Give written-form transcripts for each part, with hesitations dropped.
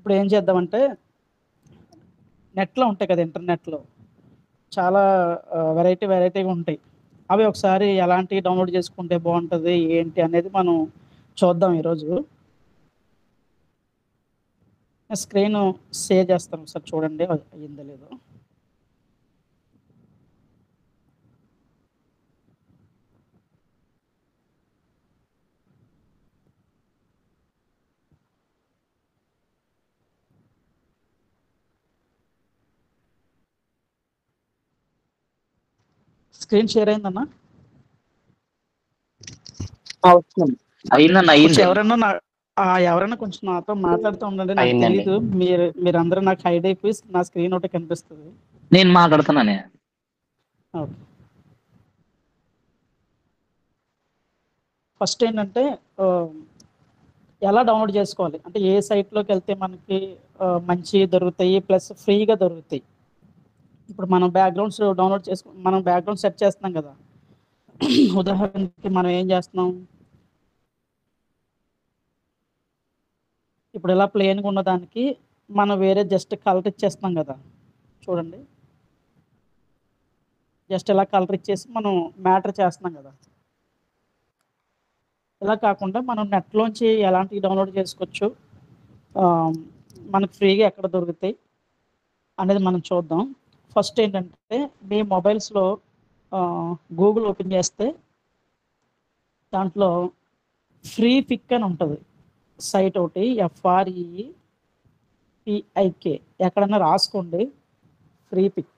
ఇప్పుడు ఏం చేద్దామంటే నెట్‌లో ఉంటాయి కదా! ఇంటర్నెట్‌లో చాలా వెరైటీగా ఉంటాయి. అవి ఒకసారి ఎలాంటివి డౌన్‌లోడ్ చేసుకుంటే బావుంటది, ఏంటి అనేది మనం చూద్దాం ఈరోజు. స్క్రీను షేర్ చేస్తాను. ఒకసారి చూడండి అయిందో లేదో. స్క్రీన్ షేర్ అయిందన్నా? వస్తుంది. అయిందన్న కొంచెం అయింది. ఎవరైనా కొంచెం నాతో మాట్లాడుతూ ఉండండి. నాకు అయిందండి. తెలీదు. మీరందరూ నాకు హైడ్ అయిపోయి నా స్క్రీన్ ఒకటే కనిపిస్తది. నేను మాట్లాడుతున్నానే. ఓకే. ఫస్ట్ ఏంటంటే ఎలా డౌన్‌లోడ్ చేసుకోవాలి? అంటే ఏ సైట్‌లోకెళ్తే మనకి మంచియి దొరుకుతాయి, ప్లస్ ఫ్రీగా దొరుకుతాయి. ఇప్పుడు మనం మనం బ్యాక్‌గ్రౌండ్ సెట్ చేస్తున్నాం కదా! ఉదాహరణకి మనం ఏం చేస్తున్నాం? ఇప్పుడు ఇలా ప్లెయిన్‌గా ఉన్నదానికి మనం వేరే జస్ట్ కలర్ ఇచ్చేస్తున్నాం కదా! చూడండి. జస్ట్ ఇలా కలర్ ఇచ్చేసి మనం మ్యాటర్ చేస్తున్నాం కదా! ఇలా కాకుండా మనం నెట్‌లోంచి ఎలాంటివి డౌన్‌లోడ్ చేసుకోవచ్చు, ఆహ్, మనకు ఫ్రీగా ఎక్కడ దొరుకుతాయి అనేది మనం చూద్దాం. ఫస్ట్ ఏంటంటే మీ మొబైల్స్‌లో గూగుల్ ఓపెన్ చేస్తే దాంట్లో ఫ్రీ పిక్ అని ఉంటది. సైట్ ఒకటి FREEPIK ఎక్కడన్నా రాసుకోండి ఫ్రీ పిక్.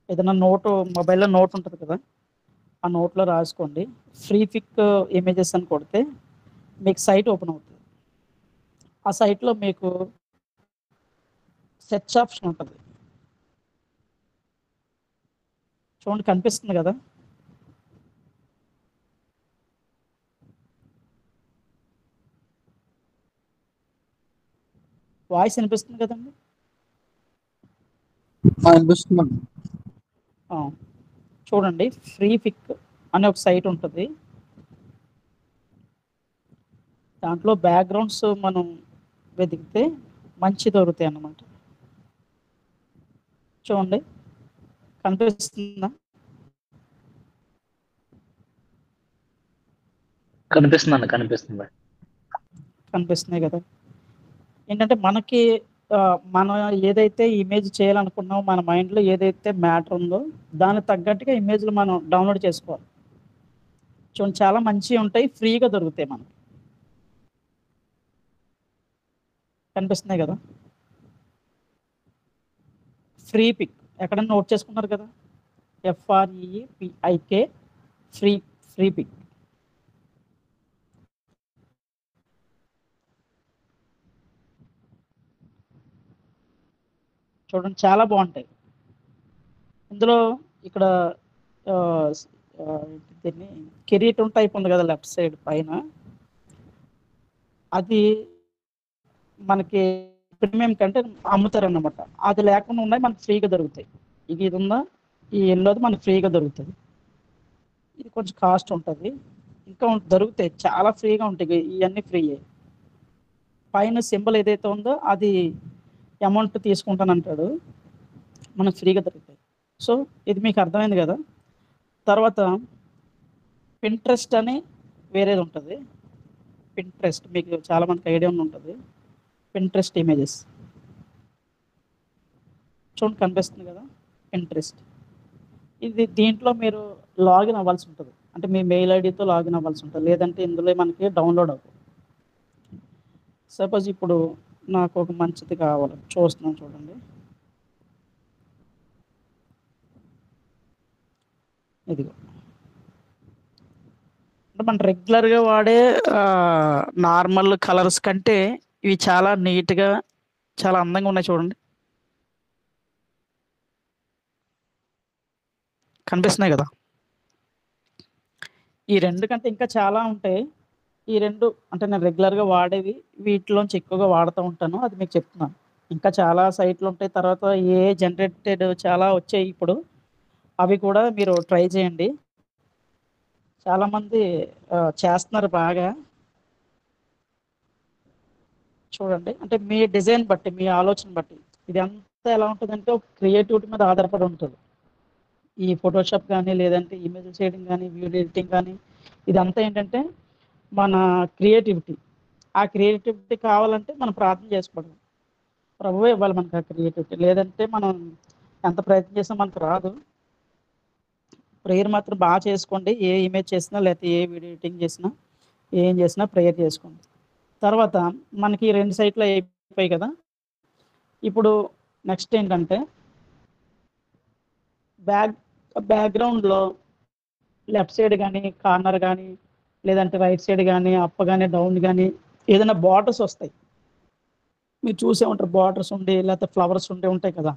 ఏదైనా మొబైల్‌లో నోట్ ఉంటది కదా! ఆ నోట్‌లో రాసుకోండి. ఫ్రీ పిక్ ఇమేజెస్ అని కొడితే మీకు సైట్ ఓపెన్ అవుతది. ఆ సైట్‌లో మీకు సెర్చ్ ఆప్షన్ ఉంటది. చూడండి కనిపిస్తుంది కదా! వాయిస్ వినిపిస్తుంది కదండీ! అనిపిస్తుందండి. ఆ! చూడండి ఫ్రీ పిక్ అనే ఒక సైట్ ఉంటది. దాంట్లో బ్యాక్‌గ్రౌండ్స్ మనం వెతికితే మంచియి దొరుకుతాయన్నమాట. చూడండి కనిపిస్తుందా? కనిపిస్తుంది. కనిపిస్తున్నాయి కదా! ఏంటంటే మనకి మనం ఏదైతే ఇమేజ్ చేయాలనుకున్నామో మన మైండ్‌లో ఏదైతే మ్యాటర్ ఉందో దానికి తగ్గట్టుగా ఇమేజ్‌లు మనం డౌన్‌లోడ్ చేసుకోవాలి. చూడండి చాలా మంచియి ఉంటాయి. ఫ్రీగా దొరుకుతాయి మనకి. కనిపిస్తున్నాయి కదా! ఫ్రీ పిక్ ఎక్కడన్నా నోట్ చేసుకున్నారు కదా! FREEPIK free Freepik. చూడండి చాలా బావుంటాయి. ఇందులో ఇక్కడ ఆహ్, స్ దీన్ని కిరీటం టైప్ ఉంది కదా! లెఫ్ట్ సైడ్ పైన. అది మనకి ప్రీమియం కంటే అమ్ముతారన్నమాట. అది లేకుండా ఉన్నాయి మనకు ఫ్రీగా దొరుకుతాయి. ఇది ఉందా? ఈ యెల్లోది మనకు ఫ్రీగా దొరుకుతది. ఇది కొంచెం కాస్ట్ ఉంటది. ఇంకా దొరుకుతాయి. చాలా ఫ్రీగా ఉంటాయి. ఇయన్నీ ఫ్రీయే. పైన సింబల్ ఏదైతే ఉందో అది అమౌంట్ తీసుకుంటానంటాడు. మనకు ఫ్రీగా దొరుకుతాయి. సో, ఇది మీకు అర్థమైంది కదా! తర్వాత పింట్రెస్ట్ అని వేరేది ఉంటది. పింట్రెస్ట్ మీకు చాలా మందికి ఐడియా ఉంటది. Pinterest images. చూడండి కనిపిస్తుంది కదా! పింట్రెస్ట్. దీంట్లో మీరు లాగిన్ అవ్వాల్సి ఉంటది. అంటే మీ మెయిల్ ఐడీతో లాగిన్ అవ్వాల్సి ఉంటది. లేదంటే ఇందులో మనకి డౌన్‌లోడ్ అవ్వవు. సపోజ్ ఇప్పుడు నాకు ఒక మంచిది కావాలి. చూస్తున్నాను చూడండి. ఇదిగో. అంటే మనం రెగ్యులర్‌గా వాడే నార్మల్ కలర్స్ కంటే ఇవి చాలా నీట్‌గా, చాలా అందంగా ఉన్నాయి చూడండి. కనిపిస్తున్నాయి కదా! ఈ 2 కంటే ఇంకా చాలా ఉంటాయి. ఈ 2 అంటే నేను రెగ్యులర్‌గా వాడేవి. వీటిలోంచి ఎక్కువగా వాడుతూ ఉంటాను. అది మీకు చెప్తున్నాను. ఇంకా చాలా సైట్‌లుంటాయి. తర్వాత ఏఐ జనరేటెడ్ చాలా వచ్చాయి ఇప్పుడు. అవి కూడా మీరు ట్రై చేయండి. చాలామంది చేస్తున్నారు బాగా. చూడండి, అంటే మీ డిజైన్ బట్టి, మీ ఆలోచన బట్టి ఇది అంతా ఎలా ఉంటుందంటే ఒక క్రియేటివిటీ మీద ఆధారపడి ఉంటుంది. ఈ ఫోటోషాప్ కానీ, లేదంటే ఇమేజ్ చేయడం కానీ, వీడియో ఎడిటింగ్ కానీ, ఇదంతా ఏంటంటే మన క్రియేటివిటీ. ఆ క్రియేటివిటీ కావాలంటే మనం ప్రార్థన చేసుకోవడం. ప్రభువే ఇవ్వాలి మనకు ఆ క్రియేటివిటీ. లేదంటే మనం ఎంత ప్రయత్నం చేసినా మనకు రాదు. ప్రేయర్ మాత్రం బాగా చేసుకోండి. ఏ ఇమేజ్ చేసినా, లేకపోతే ఏ వీడియో ఎడిటింగ్ చేసినా, ఏం చేసినా ప్రేయర్ చేసుకోండి. తర్వాత మనకి 2 సైట్లు అయిపోయాయి కదా! ఇప్పుడు నెక్స్ట్ ఏంటంటే బ్యాక్ బ్యాక్‌గ్రౌండ్‌లో లెఫ్ట్ సైడ్ గానీ, కార్నర్ గానీ, లేదంటే రైట్ సైడ్ గానీ, అప్ గానీ, డౌన్ గానీ ఏదైనా బార్డర్స్ వస్తాయి. మీరు చూసే ఉంటారు, బార్డర్స్ ఉండి, లేకపోతే ఫ్లవర్స్ ఉండి ఉంటాయి కదా!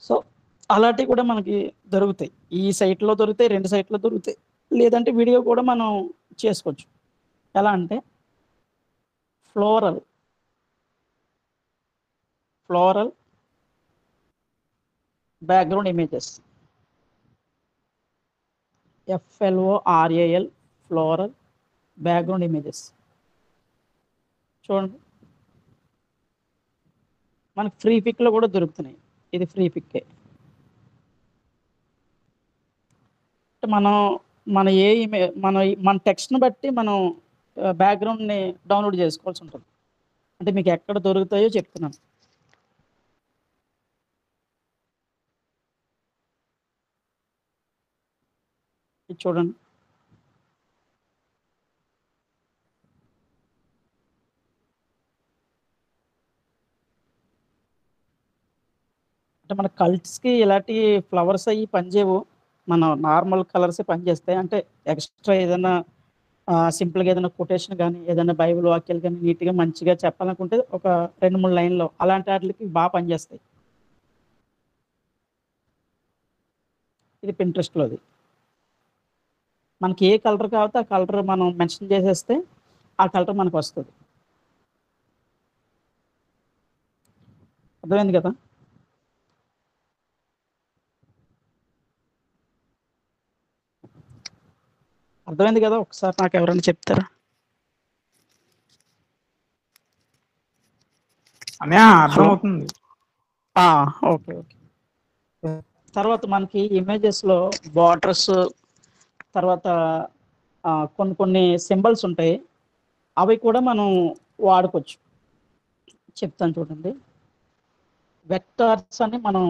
సో, అలాంటివి కూడా మనకి దొరుకుతాయి. ఈ సైట్‌లో దొరుకుతాయి, 2 సైట్‌లో దొరుకుతాయి. లేదంటే విడిగా కూడా మనం చేసుకోవచ్చు. ఎలా అంటే floral, floral background images. FLORAL floral background images. చూడండి, మనకి ఫ్రీ పిక్‌లో కూడా దొరుకుతున్నాయి. ఇది ఫ్రీ పిక్కే. అంటే మనం మన ఏ ఇమే మన మన టెక్స్ట్‌ని బట్టి మనం బ్యాక్‌గ్రౌండ్‌ని డౌన్‌లోడ్ చేసుకోవాల్సి ఉంటుంది. అంటే మీకు ఎక్కడ దొరుకుతాయో చెప్తున్నాను. ఇది చూడండి. అంటే మన కల్ట్స్‌కి ఇలాంటి ఫ్లవర్స్ అయ్యి పనిచేయవు. మన నార్మల్ కలర్సే పనిచేస్తాయి. అంటే ఎక్స్‌ట్రా ఏదైనా సింపుల్‌గా ఏదైనా కొటేషన్ గాని, ఏదైనా బైబిల్ వాక్యాలు గాని నీట్‌గా మంచిగా చెప్పాలనుకుంటే ఒక 2, 3 లైన్‌లో అలాంటి ఆటిలకి పనిచేస్తాయి. ఇది పింట్రెస్ట్‌లోది. మనకి ఏ కలర్ కావాలితే ఆ కలర్ మనం మెన్షన్ చేసేస్తే ఆ కలర్ మనకొస్తది. అర్థమైంది కదా! అర్థమైంది కదా! ఒకసారి నాకెవరైనా చెప్తారా? అన్నయ్య హలో! అర్థమవుతుంది. ఆ! ఓకే. ఓకే. తర్వాత మనకి ఇమేజెస్‌లో బార్డర్స్, తర్వాత కొన్ని కొన్ని సింబల్స్ ఉంటాయి. అవి కూడా మనం వాడుకోవచ్చు. చెప్తాను చూడండి. వెక్టార్స్ అని మనం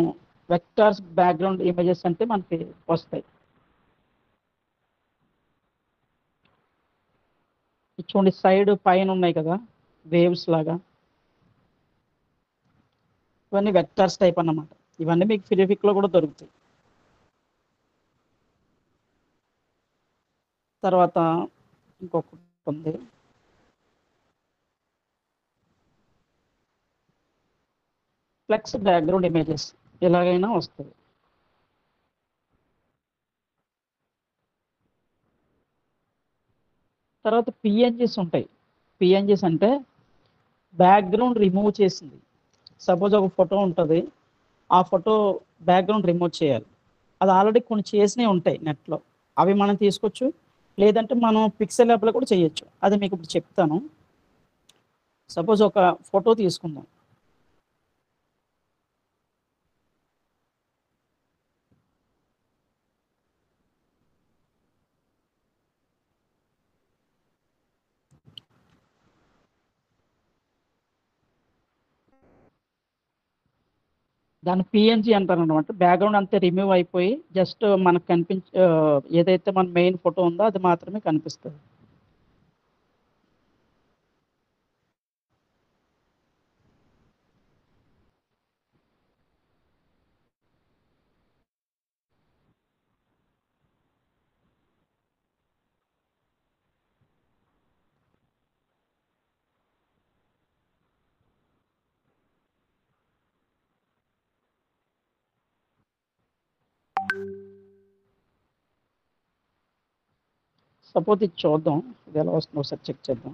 వెక్టార్స్ బ్యాక్‌గ్రౌండ్ ఇమేజెస్ అంటే మనకి వస్తాయి. ఇది చూడండి, సైడ్ పైన ఉన్నాయి కదా! వేవ్స్ లాగా. ఇవన్నీ వెక్టార్స్ టైప్ అన్నమాట. ఇవన్నీ మీకు ఫ్రీ పిక్‌లో కూడా దొరుకుతాయి. తర్వాత ఇంకొకటి ఉంది. ఫ్లెక్స్ బ్యాక్‌గ్రౌండ్ ఇమేజెస్ ఎలాగైనా వస్తది. తర్వాత పీఎన్‌జీస్ ఉంటాయి. పీఎన్‌జీస్ అంటే బ్యాక్‌గ్రౌండ్ రిమూవ్ చేసింది. సపోజ్ ఒక ఫోటో ఉంటది. ఆ ఫోటో బ్యాక్‌గ్రౌండ్ రిమూవ్ చేయాలి. అది ఆల్రెడీ కొన్ని చేసినవి ఉంటాయి నెట్‌లో. అవి మనం తీసుకోవచ్చు. లేదంటే మనం పిక్సెల్ ల్యాబ్‌లో కూడా చేయొచ్చు. అది మీకు ఇప్పుడు చెప్తాను. సపోజ్ ఒక ఫోటో తీసుకుందాం. దాన్ని పీఎన్‌జీ అంటారనమాట. బ్యాక్‌గ్రౌండ్ అంతా రిమూవ్ అయిపోయి జస్ట్ మనకు ఏదైతే మన మెయిన్ ఫోటో ఉందో అది మాత్రమే కనిపిస్తది. సపోజ్ ఇది చూద్దాం. ఇది ఎలా వస్తుందో ఒకసారి చెక్ చేద్దాం.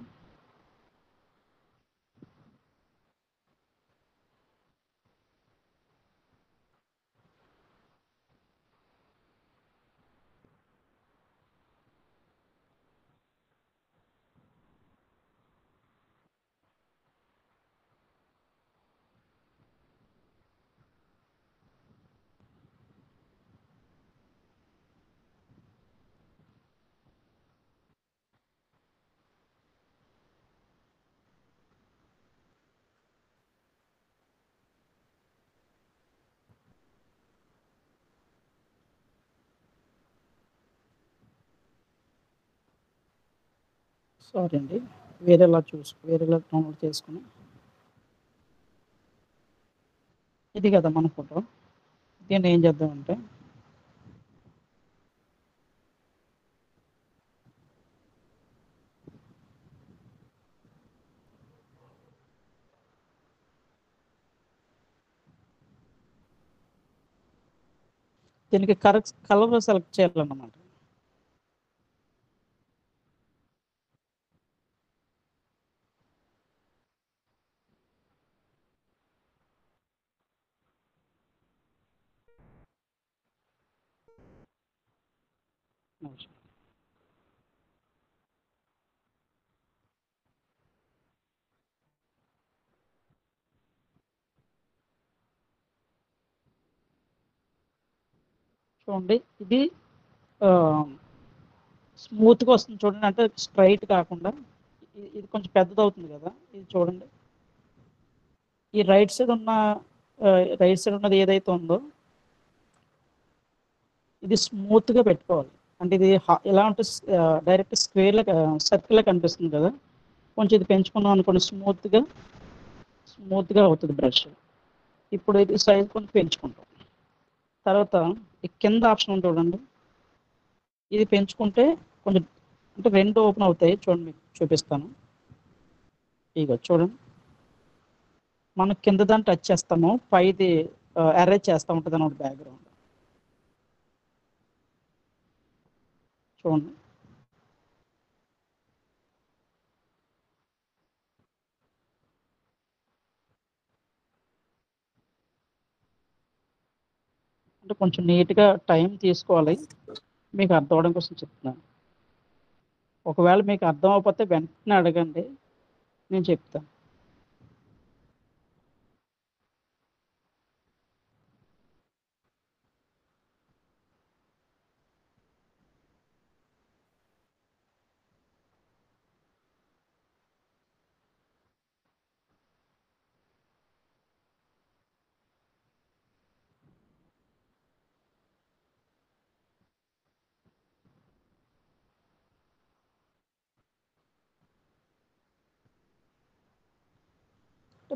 సారీ అండి. వేరేలా డౌన్లోడ్ చేసుకుని ఇది కదా మన ఫోటో. దీన్ని ఏం చేద్దామంటే దీనికి కలర్ సెలెక్ట్ చేయాలన్నమాట. చూడండి ఇది స్మూత్గా వస్తుంది చూడండి, అంటే స్ట్రైట్ కాకుండా ఇది కొంచెం పెద్దది అవుతుంది కదా. ఇది చూడండి, ఈ రైట్ సైడ్ ఉన్నది ఏదైతే ఉందో ఇది స్మూత్గా పెట్టుకోవాలి. అంటే ఇది ఎలా ఉంటే డైరెక్ట్ సర్కిల్లో కనిపిస్తుంది కదా. కొంచెం ఇది పెంచుకున్నాం అనుకోండి, స్మూత్గా అవుతుంది బ్రష్. ఇప్పుడు ఇది సైజ్ కొంచెం పెంచుకుంటాం. తర్వాత ఈ కింద ఆప్షన్ ఉంది చూడండి, ఇది పెంచుకుంటే కొంచెం అంటే 2 ఓపెన్ అవుతాయి. చూడండి, మీకు చూపిస్తాను. ఇగో చూడండి, మనం కింద దాన్ని టచ్ చేస్తాము, పైది అరేంజ్ చేస్తూ ఉంటుంది అన్నమాట బ్యాక్గ్రౌండ్. చూడండి, అంటే కొంచెం నీట్గా టైం తీసుకోవాలి. మీకు అర్థం అవడం కోసం చెప్తున్నాను. ఒకవేళ మీకు అర్థం అవ్వకపోతే వెంటనే అడగండి, నేను చెప్తాను.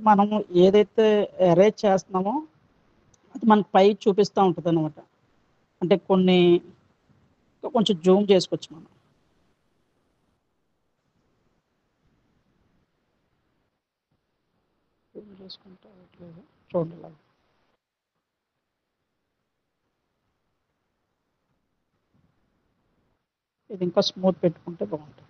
మనము ఏదైతే అరేంజ్ చేస్తున్నామో అది మనకి పై చూపిస్తూ ఉంటుంది అనమాట. అంటే కొంచెం జూమ్ చేసుకోవచ్చు మనం. జూమ్ చేసుకుంటే అవ్వట్లేదు. చూడండి ఇలా. ఇది ఇంకా స్మూత్ పెట్టుకుంటే బాగుంటుంది.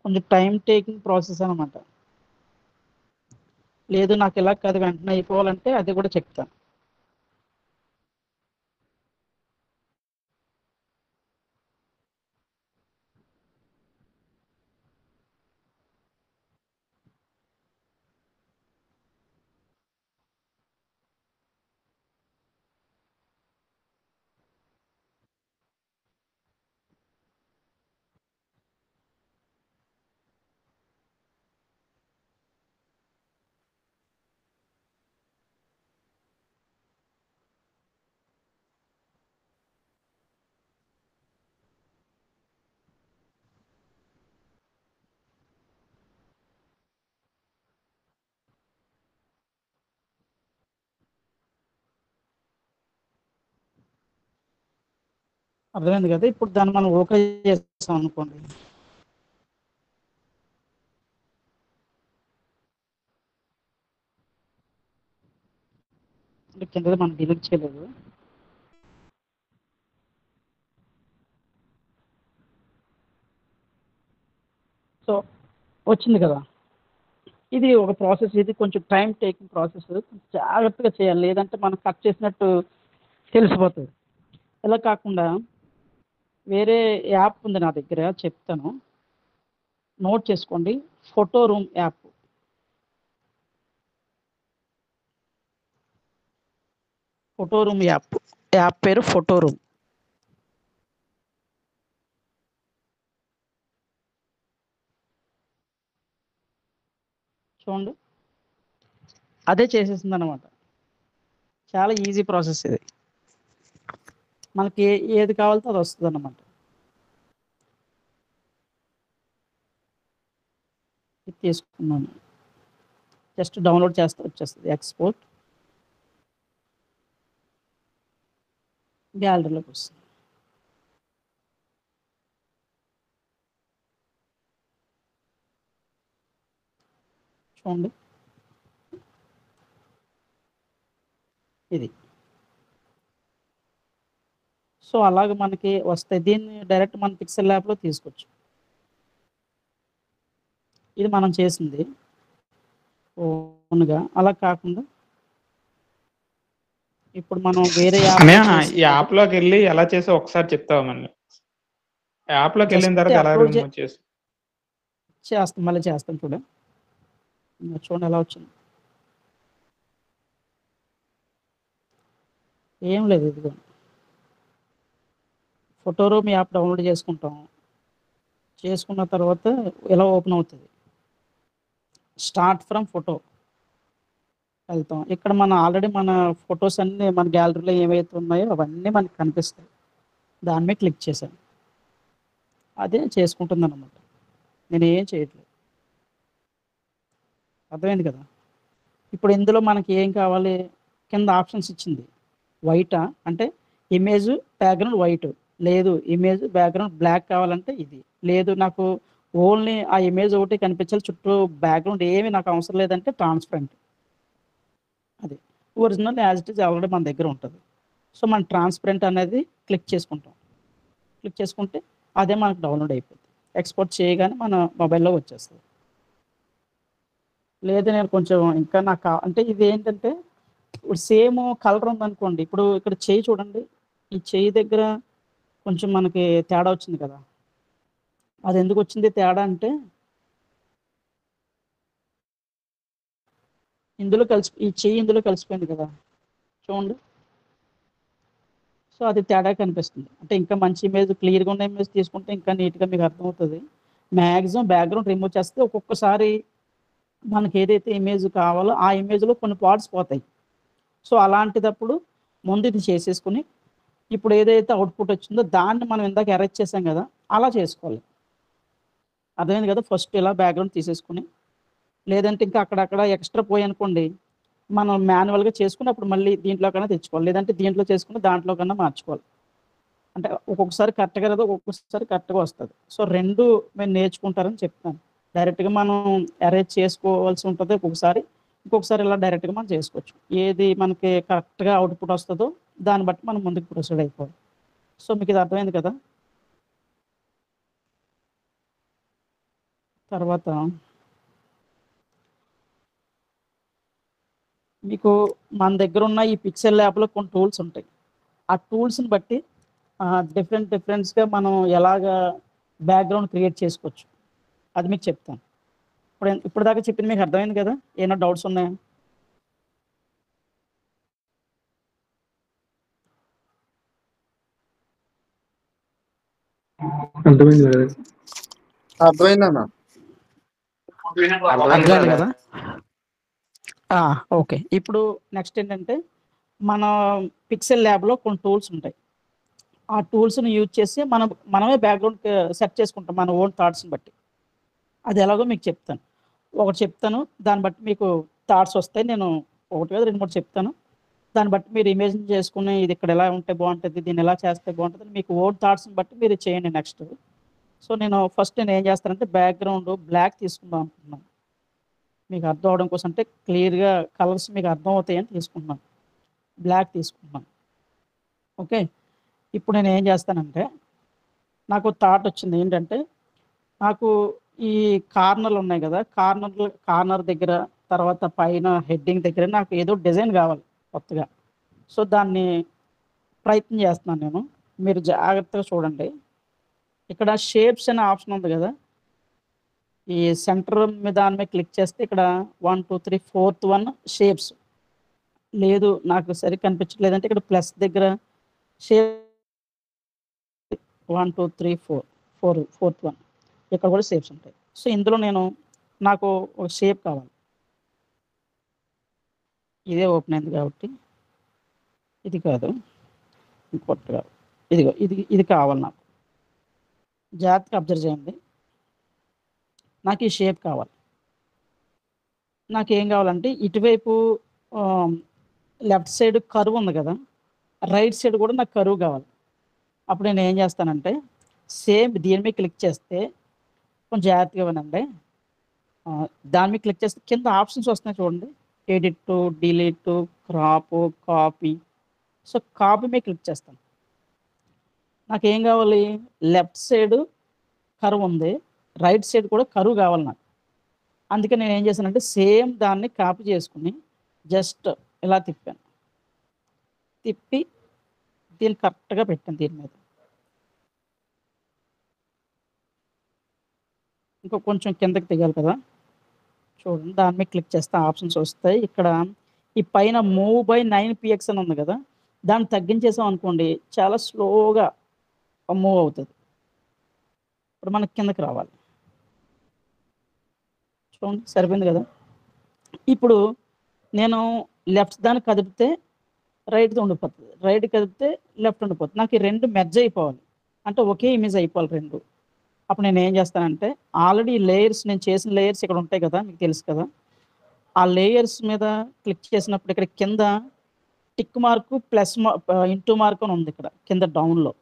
కొంచెం టైం టేకింగ్ ప్రాసెస్ అనమాట. లేదు నాకు ఇలా కాదు వెంటనే అయిపోవాలంటే అది కూడా చెప్తాను. అర్థమైంది కదా. ఇప్పుడు దాన్ని మనం ఓకే చేస్తాం అనుకోండి, అంటే కింద మనం డిలీట్ చేయలేదు. సో వచ్చింది కదా. ఇది ఒక ప్రాసెస్, ఇది కొంచెం టైం టేకింగ్ ప్రాసెస్. జాగ్రత్తగా చేయాలి, లేదంటే మనం కట్ చేసినట్టు తెలిసిపోతుంది. ఇలా కాకుండా వేరే యాప్ ఉంది నా దగ్గర, చెప్తాను, నోట్ చేసుకోండి. Photo room app. Photo room app పేరు ఫోటో రూమ్. చూడండి, అదే చేసేసింది అనమాట. చాలా ఈజీ ప్రాసెస్ ఇది. మనకి ఏది కావాలో అది వస్తుంది అన్నమాట. ఇది తీసుకున్నాను, జస్ట్ డౌన్లోడ్ చేస్తే వచ్చేస్తుంది. ఎక్స్పోర్ట్ గ్యాలరీలోకి వస్తుంది. చూడండి, ఇది. సో అలాగే మనకి వస్తాయి. దీన్ని డైరెక్ట్ మన పిక్సెల్ ల్యాబ్లో తీసుకోవచ్చు. ఇది మనం చేసింది ఓన్గా. అలా కాకుండా ఇప్పుడు మనం వేరే యాప్ లోకి వెళ్ళి ఎలా చేసో ఒకసారి చెప్తావా? మళ్ళీ యాప్ లోకి వెళ్ళిన తర్వాత ఎలా రిమూవ్ చేస్తాం, మళ్ళీ చేస్తాం. చూడండి ఎలా వచ్చింది. ఏం లేదు, ఇదిగో ఫోటో రూమ్ యాప్ డౌన్లోడ్ చేసుకుంటాం. చేసుకున్న తర్వాత ఎలా ఓపెన్ అవుతుంది, స్టార్ట్ ఫ్రమ్ ఫోటో వెళ్తాం. ఇక్కడ మన ఆల్రెడీ మన ఫొటోస్ అన్నీ మన గ్యాలరీలో ఏవైతే ఉన్నాయో అవన్నీ మనకి కనిపిస్తాయి. దాని మీద క్లిక్ చేశాను, అదే చేసుకుంటుంది అన్నమాట. నేను ఏం చేయట్లేదు. అర్థమైంది కదా? ఇప్పుడు ఇందులో మనకి ఏం కావాలి, కింద ఆప్షన్స్ ఇచ్చింది. వైటా అంటే ఇమేజ్ బ్యాక్గ్రౌండ్ వైట్, లేదు ఇమేజ్ బ్యాక్గ్రౌండ్ బ్లాక్ కావాలంటే ఇది, లేదు నాకు ఓన్లీ ఆ ఇమేజ్ ఒకటి కనిపించాలి, చుట్టూ బ్యాక్గ్రౌండ్ ఏమి నాకు అవసరం లేదంటే ట్రాన్స్పరెంట్. అది original as it is already మన దగ్గర ఉంటుంది. సో మనం ట్రాన్స్పరెంట్ అనేది క్లిక్ చేసుకుంటాం. క్లిక్ చేసుకుంటే అదే మనకు డౌన్లోడ్ అయిపోతుంది. ఎక్స్పోర్ట్ చేయగానే మన మొబైల్లో వచ్చేస్తుంది. లేదు నేను కొంచెం ఇంకా నాకు అంటే ఇది ఏంటంటే ఇప్పుడు సేమ్ కలర్ ఉందనుకోండి. ఇప్పుడు ఇక్కడ చెయ్యి చూడండి, ఈ చెయ్యి దగ్గర కొంచెం మనకి తేడా వచ్చింది కదా. అది ఎందుకు వచ్చింది తేడా అంటే ఇందులో ఈ చెయ్యి ఇందులో కలిసిపోయింది కదా, చూడండి. సో అది తేడా కనిపిస్తుంది. అంటే ఇంకా మంచి ఇమేజ్, క్లియర్గా ఉన్న ఇమేజ్ తీసుకుంటే ఇంకా నీట్గా మీకు అర్థమవుతుంది. మ్యాక్సిమం బ్యాక్గ్రౌండ్ రిమూవ్ చేస్తే ఒక్కొక్కసారి మనకి ఏదైతే ఇమేజ్ కావాలో ఆ ఇమేజ్లో కొన్ని పార్ట్స్ పోతాయి. సో అలాంటిదప్పుడు ముందు ఇది చేసేసుకుని ఇప్పుడు ఏదైతే అవుట్పుట్ వచ్చిందో దాన్ని మనం ఇందాక ఎరేజ్ చేసాం కదా, అలా చేసుకోవాలి. అర్థమైంది కదా? ఫస్ట్ ఇలా బ్యాక్గ్రౌండ్ తీసేసుకుని, లేదంటే ఇంకా అక్కడక్కడ ఎక్స్ట్రా పోయి అనుకోండి, మనం మాన్యువల్గా చేసుకుని అప్పుడు మళ్ళీ దీంట్లో కన్నా తెచ్చుకోవాలి, లేదంటే దీంట్లో చేసుకుని దాంట్లో కన్నా మార్చుకోవాలి. అంటే ఒక్కొక్కసారి కరెక్ట్గా రాదు, ఒక్కొక్కసారి కరెక్ట్గా వస్తుంది. సో రెండు మీరు నేర్చుకుంటారని చెప్తాను. డైరెక్ట్గా మనం అరేంజ్ చేసుకోవాల్సి ఉంటుంది ఒక్కొక్కసారి, ఇంకొకసారి ఇలా డైరెక్ట్గా మనం చేసుకోవచ్చు. ఏది మనకి కరెక్ట్గా అవుట్పుట్ వస్తుందో దాన్ని బట్టి మనం ముందుకు ప్రొసీడ్ అయిపోవాలి. సో మీకు ఇది అర్థమైంది కదా? తర్వాత మీకు మన దగ్గర ఉన్న ఈ పిక్సెల్ ల్యాబ్లో కొన్ని టూల్స్ ఉంటాయి. ఆ టూల్స్ని బట్టి డిఫరెంట్గా మనం ఎలాగా బ్యాక్గ్రౌండ్ క్రియేట్ చేసుకోవచ్చు అది మీకు చెప్తాను. ఇప్పుడు దాకా చెప్పింది మీకు అర్థమైంది కదా? ఏమైనా డౌట్స్ ఉన్నాయా? అర్థమైంది కదా? ఓకే. ఇప్పుడు నెక్స్ట్ ఏంటంటే మన పిక్సెల్ ల్యాబ్లో కొన్ని టూల్స్ ఉంటాయి. ఆ టూల్స్ని యూజ్ చేసి మనమే బ్యాక్గ్రౌండ్ సెట్ చేసుకుంటాం మన ఓన్ థాట్స్ని బట్టి. అది ఎలాగో మీకు చెప్తాను. ఒకటి చెప్తాను, దాన్ని బట్టి మీకు థాట్స్ వస్తాయి. నేను ఒకటి కాదు 2, 3 చెప్తాను. దాన్ని బట్టి మీరు ఇమేజిన్ చేసుకుని ఇది ఇక్కడ ఎలా ఉంటే బాగుంటుంది, దీన్ని ఎలా చేస్తే బాగుంటుంది, మీకు ఓన్ థాట్స్ని బట్టి మీరు చేయండి నెక్స్ట్. సో నేను ఏం చేస్తానంటే బ్యాక్గ్రౌండ్ బ్లాక్ తీసుకుందాం అనుకుంటున్నాను. మీకు అర్థం అవడం కోసం, అంటే క్లియర్గా కలర్స్ మీకు అర్థం అవుతాయని తీసుకుంటున్నాను. బ్లాక్ తీసుకుంటున్నాను. ఓకే. ఇప్పుడు నేను ఏం చేస్తానంటే నాకు థాట్ వచ్చింది ఏంటంటే, నాకు ఈ కార్నర్లు ఉన్నాయి కదా, కార్నర్ దగ్గర, తర్వాత పైన హెడ్డింగ్ దగ్గర నాకు ఏదో డిజైన్ కావాలి కొత్తగా. సో దాన్ని ప్రయత్నం చేస్తున్నాను నేను. మీరు జాగ్రత్తగా చూడండి. ఇక్కడ షేప్స్ అనే ఆప్షన్ ఉంది కదా, ఈ సెంటర్ మీద దాని మీద క్లిక్ చేస్తే ఇక్కడ 1 2 3 4th 1 షేప్స్ లేదు నాకు సరిగ్గా కనిపించట్లేదు అంటే ఇక్కడ ప్లస్ దగ్గర షేప్ 1 2 3 4 ఫోర్త్ వన్ ఇక్కడ కూడా షేప్స్ ఉంటాయి. సో ఇందులో నాకు ఒక షేప్ కావాలి. ఇదే ఓపెన్ అయింది కాబట్టి ఇది కాదు, ఇంకోటి కాదు, ఇదిగో ఇది కావాలి నాకు. జాగ్రత్తగా అబ్జర్వ్ చేయండి. నాకు ఈ షేప్ కావాలి. నాకేం కావాలంటే ఇటువైపు లెఫ్ట్ సైడ్ కర్వ్ ఉంది కదా, రైట్ సైడ్ కూడా నాకు కర్వ్ కావాలి. అప్పుడు నేను ఏం చేస్తానంటే సేమ్ దీని మీద క్లిక్ చేస్తే, కొంచెం జాగ్రత్తగా వినండి, దాని మీద క్లిక్ చేస్తే కింద ఆప్షన్స్ వస్తున్నాయి చూడండి, edit, delete, crop, copy. So copy మీద క్లిక్ చేస్తాను. నాకేం కావాలి, లెఫ్ట్ సైడ్ కర్వ్ ఉంది, రైట్ సైడ్ కూడా కర్వ్ కావాలి నాకు. అందుకే నేను ఏం చేశానంటే సేమ్ దాన్ని కాపీ చేసుకుని జస్ట్ ఇలా తిప్పాను, తిప్పి దీన్ని కరెక్ట్గా పెట్టాను దీని మీద. ఇంకో కొంచెం కిందకి దిగాలి కదా, చూడండి దాని మీద క్లిక్ చేస్తే ఆప్షన్స్ వస్తాయి. ఇక్కడ ఈ పైన మూవ్ బై 9px అని ఉంది కదా, దాన్ని తగ్గించేసాం అనుకోండి చాలా స్లోగా మూవ్ అవుతుంది. ఇప్పుడు మనకి కిందకి రావాలి, చూడండి సరిపోయింది కదా. ఇప్పుడు నేను లెఫ్ట్ దాన్ని కదిపితే రైట్ది ఉండిపోతుంది, రైట్ కదిపితే లెఫ్ట్ ఉండిపోతుంది. నాకు ఈ రెండు మెర్జ్ అయిపోవాలి, అంటే ఒకే ఇమేజ్ అయిపోవాలి రెండు. అప్పుడు నేను ఏం చేస్తానంటే ఆల్రెడీ లేయర్స్, నేను చేసిన లేయర్స్ ఇక్కడ ఉంటాయి కదా, మీకు తెలుసు కదా, ఆ లేయర్స్ మీద క్లిక్ చేసినప్పుడు ఇక్కడ కింద tick mark plus into mark అని ఉంది ఇక్కడ కింద డౌన్లో.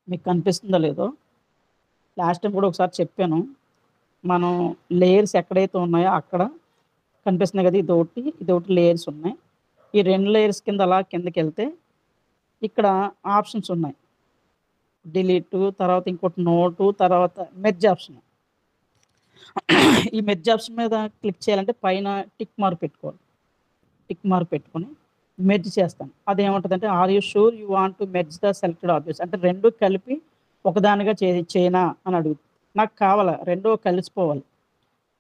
మీకు కనిపిస్తుందో లేదో, లాస్ట్ టైం కూడా ఒకసారి చెప్పాను. మనం లేయర్స్ ఎక్కడైతే ఉన్నాయో అక్కడ కనిపిస్తున్నాయి కదా, ఇదొకటి లేయర్స్ ఉన్నాయి. ఈ 2 లేయర్స్ కింద అలా కిందకి వెళ్తే ఇక్కడ ఆప్షన్స్ ఉన్నాయి, డిలీట్, తర్వాత ఇంకోటి నోటు, తర్వాత మెర్జ్ ఆప్షన్. ఈ మెర్జ్ ఆప్షన్ మీద క్లిక్ చేయాలంటే పైన టిక్ మార్క్ పెట్టుకోవాలి. టిక్ మార్క్ పెట్టుకొని మెర్జ్ చేస్తాను. అదేమంటుందంటే are you sure you want to merge the selected objects, అంటే రెండు కలిపి ఒకదానిగా చేయనా అని అడుగుతుంది. నాకు కావాలా రెండు కలిసిపోవాలి.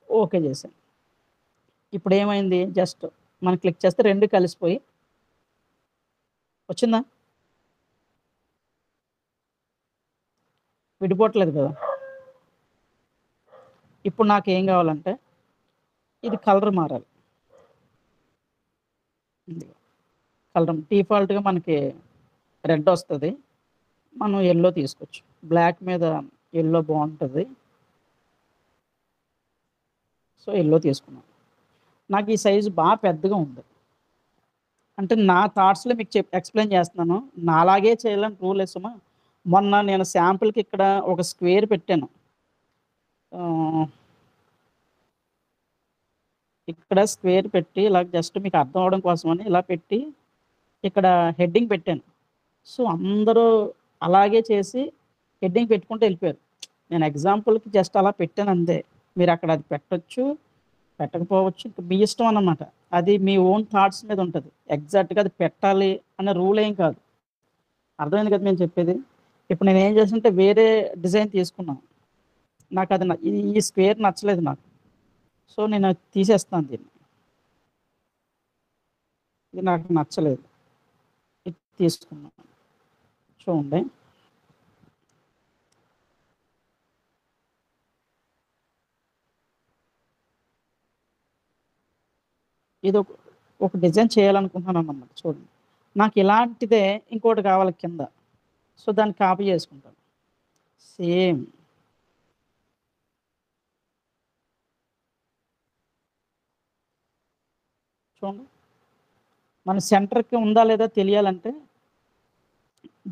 ఓకే చేశాను. ఇప్పుడు ఏమైంది, జస్ట్ మనం క్లిక్ చేస్తే రెండు కలిసిపోయి వచ్చిందా, విడిపోవట్లేదు కదా. ఇప్పుడు నాకు ఏం కావాలంటే ఇది కలర్ మారాలి. కలర్ డిఫాల్ట్గా మనకి రెడ్ వస్తుంది, మనం ఎల్లో తీసుకోవచ్చు. బ్లాక్ మీద ఎల్లో బాగుంటుంది, సో ఎల్లో తీసుకున్నాం. నాకు ఈ సైజు బాగా పెద్దగా ఉంది, అంటే నా థాట్స్లో మీకు ఎక్స్ప్లెయిన్ చేస్తున్నాను. నాలాగే చేయాలని రూల్ వేసుమా. మొన్న నేను శాంపుల్కి ఇక్కడ ఒక స్క్వేర్ పెట్టాను, ఇక్కడ స్క్వేర్ పెట్టి ఇలా జస్ట్ మీకు అర్థం అవడం కోసమని ఇలా పెట్టి ఇక్కడ హెడ్డింగ్ పెట్టాను. సో అందరూ అలాగే చేసి హెడ్డింగ్ పెట్టుకుంటూ వెళ్ళిపోయారు. నేను ఎగ్జాంపుల్కి జస్ట్ అలా పెట్టాను అంతే. మీరు అక్కడ అది పెట్టచ్చు, పెట్టకపోవచ్చు, ఇంకా మీ ఇష్టం అన్నమాట. అది మీ ఓన్ థాట్స్ మీద ఉంటుంది. ఎగ్జాక్ట్గా అది పెట్టాలి అనే రూల్ ఏం కాదు. అర్థమైంది కదా నేను చెప్పేది. ఇప్పుడు నేను ఏం చేస్తుంటే వేరే డిజైన్ తీసుకున్నాను, నాకు అది ఈ స్క్వేర్ నచ్చలేదు నాకు, సో నేను అది తీసేస్తాను దీన్ని. ఇది నాకు నచ్చలేదు, ఇది తీసుకున్నాను. చూడండి, ఇది ఒక డిజైన్ చేయాలనుకుంటున్నాను అన్నమాట. చూడండి, నాకు ఇలాంటిదే ఇంకోటి కావాలి కింద, సో దాన్ని కాపీ చేసుకుంటాను. సేమ్ చూడండి, మన సెంటర్కి ఉందా లేదా తెలియాలంటే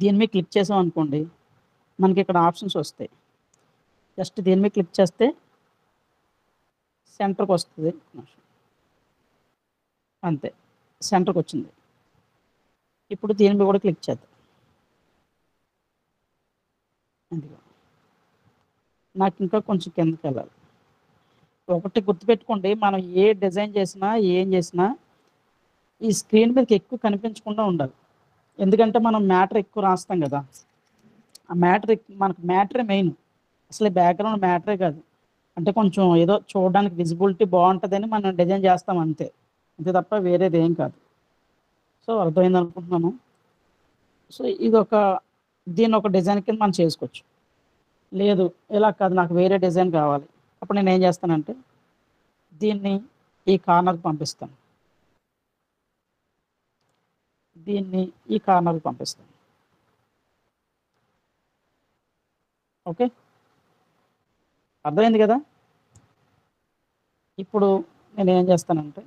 దీని మీద క్లిక్ చేసాం అనుకోండి, మనకి ఇక్కడ ఆప్షన్స్ వస్తాయి. జస్ట్ దీని మీద క్లిక్ చేస్తే సెంటర్కి వస్తుంది, అంతే సెంటర్కి వచ్చింది. ఇప్పుడు దీని మీద కూడా క్లిక్ చేద్దాం. అందులో నాకు ఇంకా కొంచెం కిందకి వెళ్ళాలి. ఒకటి గుర్తుపెట్టుకోండి, మనం ఏ డిజైన్ చేసినా ఏం చేసినా ఈ స్క్రీన్ మీదకి ఎక్కువ కనిపించకుండా ఉండాలి. ఎందుకంటే మనం మ్యాటర్ ఎక్కువ రాస్తాం కదా, ఆ మనకు మ్యాటరే మెయిన్. అసలు బ్యాక్గ్రౌండ్ మ్యాటరే కాదు, అంటే కొంచెం ఏదో చూడడానికి విజిబిలిటీ బాగుంటుందని మనం డిజైన్ చేస్తాం అంతే, అంతే తప్ప వేరేది ఏం కాదు. సో అర్థమైంది అనుకుంటున్నాను. సో దీన్ని ఒక డిజైన్ కింద మనం చేసుకోవచ్చు. లేదు ఇలా కాదు, నాకు వేరే డిజైన్ కావాలి, అప్పుడు నేను ఏం చేస్తానంటే దీన్ని ఈ కార్నర్కి పంపిస్తాను, దీన్ని ఈ కార్నర్కి పంపిస్తాను. ఓకే, అర్థమైంది కదా. ఇప్పుడు నేను ఏం చేస్తానంటే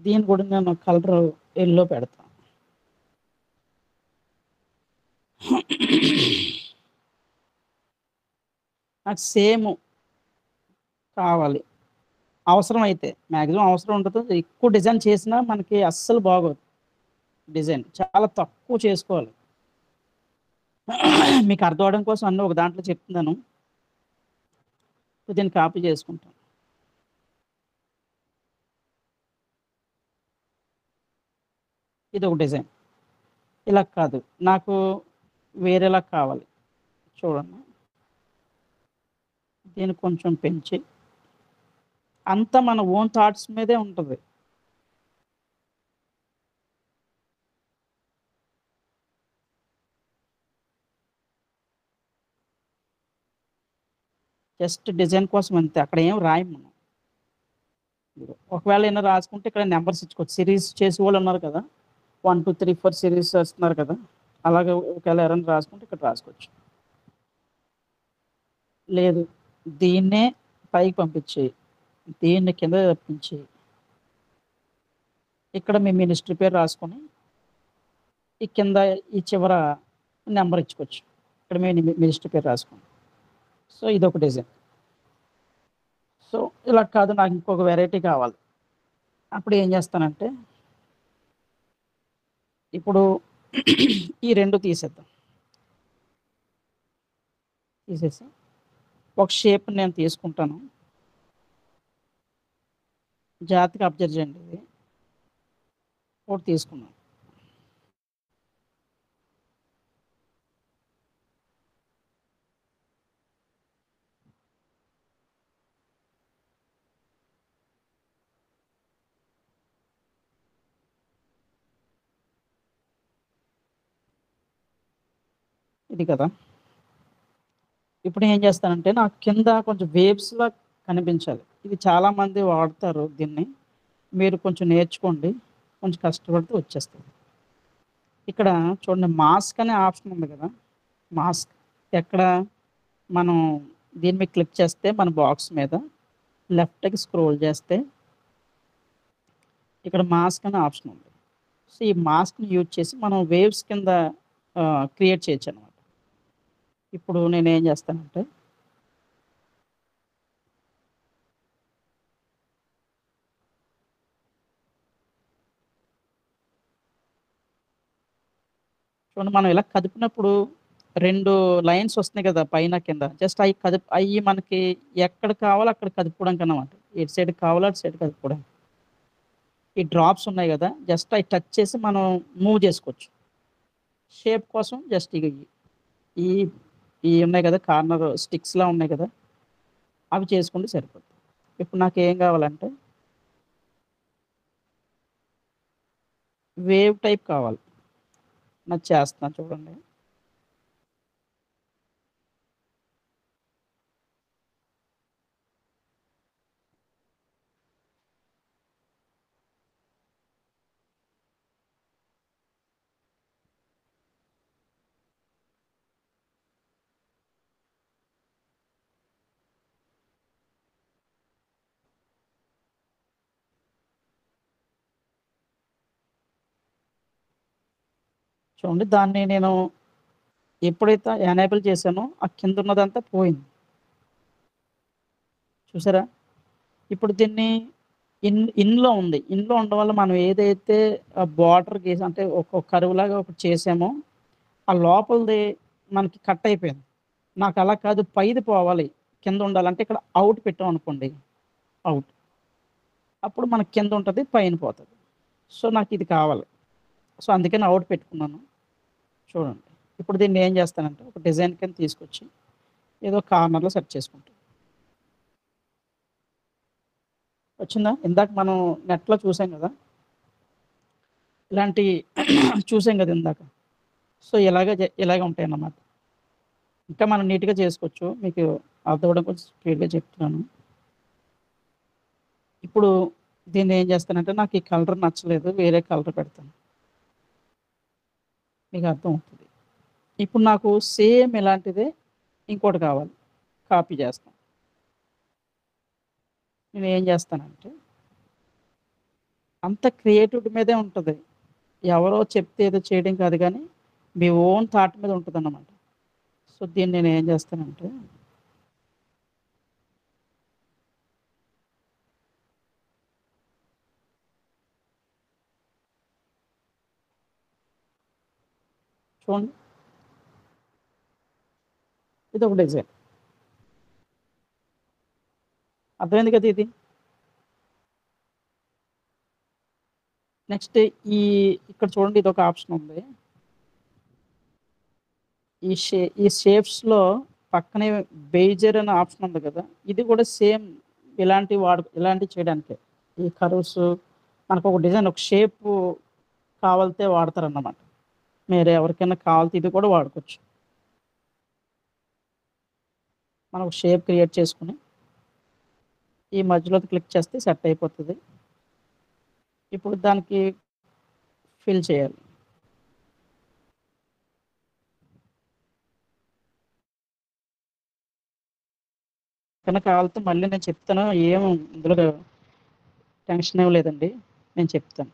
దీన్ని కూడా నేను కలర్ ఎల్లో పెడతాను. నాకు సేమ్ కావాలి, అవసరం అయితే మ్యాక్సిమం అవసరం ఉండదు. ఎక్కువ డిజైన్ చేసినా మనకి అస్సలు బాగోదు, డిజైన్ చాలా తక్కువ చేసుకోవాలి. మీకు అర్థం అవడం కోసం అన్నీ ఒక దాంట్లో చెప్తున్నాను. దీన్ని కాపీ చేసుకుంటాను. ఇది ఒక డిజైన్. ఇలా కాదు, నాకు వేరేలా కావాలి. చూడండి, దీన్ని కొంచెం పెంచి, అంతా మన ఓన్ థాట్స్ మీదే ఉంటుంది. జస్ట్ డిజైన్ కోసం అంతే, అక్కడ ఏం రాయం మనం. ఒకవేళ ఏమైనా రాసుకుంటే ఇక్కడ నెంబర్స్ ఇచ్చుకోవచ్చు. సిరీస్ చేసే వాళ్ళు ఉన్నారు కదా, 1 2 3 4 సిరీస్ వస్తున్నారు కదా, అలాగే ఒకవేళ ఎవరైనా రాసుకుంటే ఇక్కడ రాసుకోవచ్చు. లేదు, దీన్నే పైకి పంపించి దీన్ని కింద తప్పించి ఇక్కడ మీ మినిస్ట్రీ పేరు రాసుకొని ఈ కింద ఈ చివర నెంబర్ ఇచ్చుకోవచ్చు. ఇక్కడ మీ మినిస్ట్రీ పేరు రాసుకోండి. సో ఇది ఒక డిజైన్. సో ఇలా కాదు, నాకు ఇంకొక వెరైటీ కావాలి, అప్పుడు ఏం చేస్తానంటే ఇప్పుడు ఈ రెండు తీసేద్దాం. తీసేసి ఒక షేప్ నేను తీసుకుంటాను, జాగ్రత్తగా అబ్జర్వ్ చేయండి. ఇది ఒకటి తీసుకున్నాను. ఇది కదా. ఇప్పుడు ఏం చేస్తానంటే నాకు కింద కొంచెం వేవ్స్లా కనిపించాలి. ఇది చాలామంది వాడతారు దీన్ని, మీరు కొంచెం నేర్చుకోండి, కొంచెం కష్టపడితే వచ్చేస్తుంది. ఇక్కడ చూడండి, మాస్క్ అనే ఆప్షన్ ఉంది కదా. మాస్క్ ఎక్కడ, మనం దీని మీద క్లిక్ చేస్తే మన బాక్స్ మీద లెఫ్ట్కి స్క్రోల్ చేస్తే ఇక్కడ మాస్క్ అనే ఆప్షన్ ఉంది. సో ఈ మాస్క్ని యూజ్ చేసి మనం వేవ్స్ కింద క్రియేట్ చేయొచ్చు అనమాట. ఇప్పుడు నేను ఏం చేస్తానంటే చూడండి, మనం ఇలా కదిపినప్పుడు 2 లైన్స్ వస్తున్నాయి కదా పైన కింద, జస్ట్ అవి మనకి ఎక్కడ కావాలో అక్కడ కదుపుకోవడానికి అన్నమాట. ఎటు సైడ్ కావాలో అటు సైడ్ కదుపుకోవడానికి. ఈ డ్రాప్స్ ఉన్నాయి కదా, జస్ట్ అవి టచ్ చేసి మనం మూవ్ చేసుకోవచ్చు. షేప్ కోసం జస్ట్ ఈ ఈ ఉన్నాయి కదా, కార్నర్ స్టిక్స్లా ఉన్నాయి కదా, అవి చేసుకుంటే సరిపోతుంది. ఇప్పుడు నాకు ఏం కావాలంటే వేవ్ టైప్ కావాలి, నాకు చేస్తున్నాను చూడండి. చూడండి, దాన్ని నేను ఎప్పుడైతే ఎనేబుల్ చేశానో ఆ కింద ఉన్నదంతా పోయింది. చూసారా? ఇప్పుడు దీన్ని ఇన్‌లో ఉంది. ఇన్‌లో ఉండడం వల్ల మనం ఏదైతే బార్డర్ గీసి అంటే ఒక కర్వ్‌లాగా ఒకటి చేసామో, ఆ లోపలిది మనకి కట్ అయిపోయింది. నాకు అలా కాదు పైది పోవాలి. కింద ఉండాలి. అంటే ఇక్కడ ఔట్ పెట్టామనుకోండి. ఔట్. అప్పుడు మనకి కింద ఉంటది. పైన పోతది. సో, నాకిది కావాలి. సో, అందుకని ఔట్ పెట్టుకున్నాను. చూడండి. ఇప్పుడు దీన్ని ఏం చేస్తానంటే ఒక డిజైన్ కింద తీసుకొచ్చి ఏదో కార్నర్‌లో సెట్ చేసుకుంటాను. వచ్చిందా? ఇందాక మనం నెట్‌లో చూసాం గదా! ఇలాంటి చూసాం గదా ఇందాక. సో, ఇలాగే ఉంటాయన్నమాట. ఇంకా మనం నీట్‌గా చేసుకోవచ్చు. మీకు అర్థం అవ్వడం కోసం స్పీడ్‌గా చెప్తున్నాను. ఇప్పుడు దీన్ని ఏం చేస్తానంటే నాకు ఈ కలర్ నచ్చలేదు. వేరే కలర్ పెడతాను. మీకు అర్థం అవుతది. ఇప్పుడు నాకు సేమ్ ఇలాంటిదే ఇంకోటి కావాలి. కాపీ చేస్తాను. నేనేం చేస్తానంటే అంత క్రియేటివిటీ మీదే ఉంటది. ఎవరో చెప్తే ఏదో చేయడం కాదు గానీ, మీ ఓన్ థాట్ మీద ఉంటదన్నమాట. సో, దీన్ని నేనేం చేస్తానంటే చూడండి. ఇదొక డిజైన్. అర్థమైంది కదా ఇది. నెక్స్ట్ ఈ ఇక్కడ చూడండి ఇదొక ఆప్షన్ ఉంది. ఈ షేప్స్‌లో పక్కనే బెయిజర్ అనే ఆప్షన్ ఉంది కదా! ఇది కూడా సేమ్ ఇలాంటివి చేయడానికే. ఈ కర్వ్స్ మనకొక డిజైన్ ఒక షేపు కావాలితే వాడతారన్నమాట. మీరు ఎవరికైనా కావాలితే ఇది కూడా వాడుకోవచ్చు. మనం ఒక షేప్ క్రియేట్ చేసుకొని ఈ మధ్యలోది క్లిక్ చేస్తే సెట్ అయిపోతది. ఇప్పుడు దానికి ఫిల్ చేయాలి. ఏమైనా కావాలితే మళ్ళీ నేను చెప్తాను. ఇందులో టెన్షన్ ఏమి లేదండి. నేను చెప్తాను.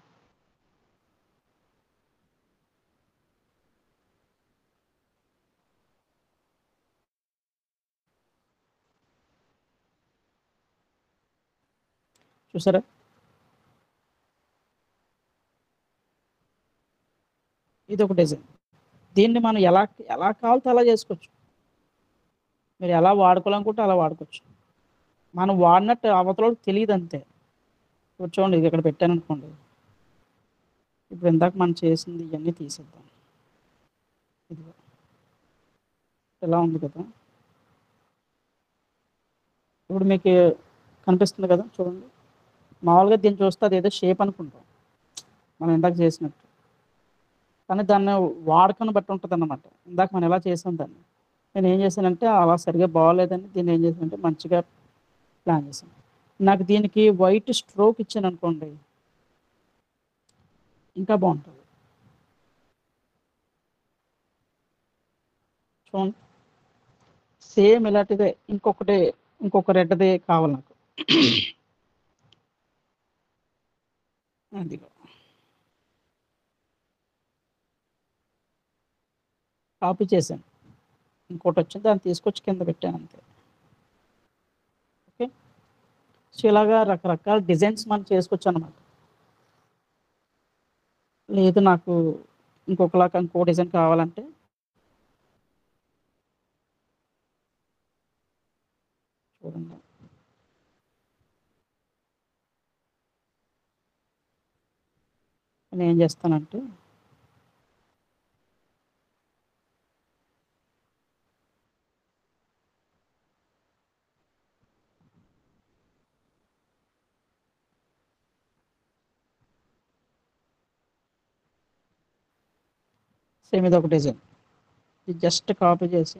చూసారా? ఇదొక డిజైన్. దీన్ని మనం ఎలా కావాలితే అలా చేసుకోవచ్చు. మీరు ఎలా వాడుకోవాలనుకుంటే అలా వాడుకోవచ్చు. మనం వాడినట్టు అవతలోళ్ళకి తెలీదంతే. ఇప్పుడు చూడండి ఇది ఇక్కడ పెట్టాననుకోండి. ఇప్పుడు ఇందాక మనం చేసింది ఇయన్నీ తీసేద్దాం. ఇదిగో. ఇలా ఉంది కదా! ఇప్పుడు మీకు కనిపిస్తుంది కదా! చూడండి. మామూలుగా దీన్ని చూస్తే అదేదో షేప్ అనుకుంటాం. మనం ఇందాక చేసినట్టు. కానీ దాన్ని వాడకాన్ని బట్టి ఉంటదన్నమాట. ఇందాక మనం ఎలా చేసాం దాన్ని. నేనేం చేశానంటే అలా సరిగ్గా బాగోలేదని దీన్ని ఏం చేశానంటే మంచిగా ప్లాన్ చేశాను. నాకు దీనికి వైట్ స్ట్రోక్ ఇచ్చాననుకోండి ఇంకా బావుంటది. చూడండి. సేమ్ ఇలాంటిదే ఇంకొక రెడ్‌ది కావాలి నాకు. అదిగో. కాపీ చేశాను. ఇంకోటొచ్చింది దాన్ని తీసుకొచ్చి కింద పెట్టాను అంతే. ఓకే. సో, ఇలాగా రకరకాల డిజైన్స్ మనం చేసుకోవచ్చనమాట. లేదు నాకు ఇంకో డిజైన్ కావాలంటే చూడండి. నేనేం చేస్తానంటే సేమ్ ఇదొక డిజైన్. ఇది జస్ట్ కాపీ చేసి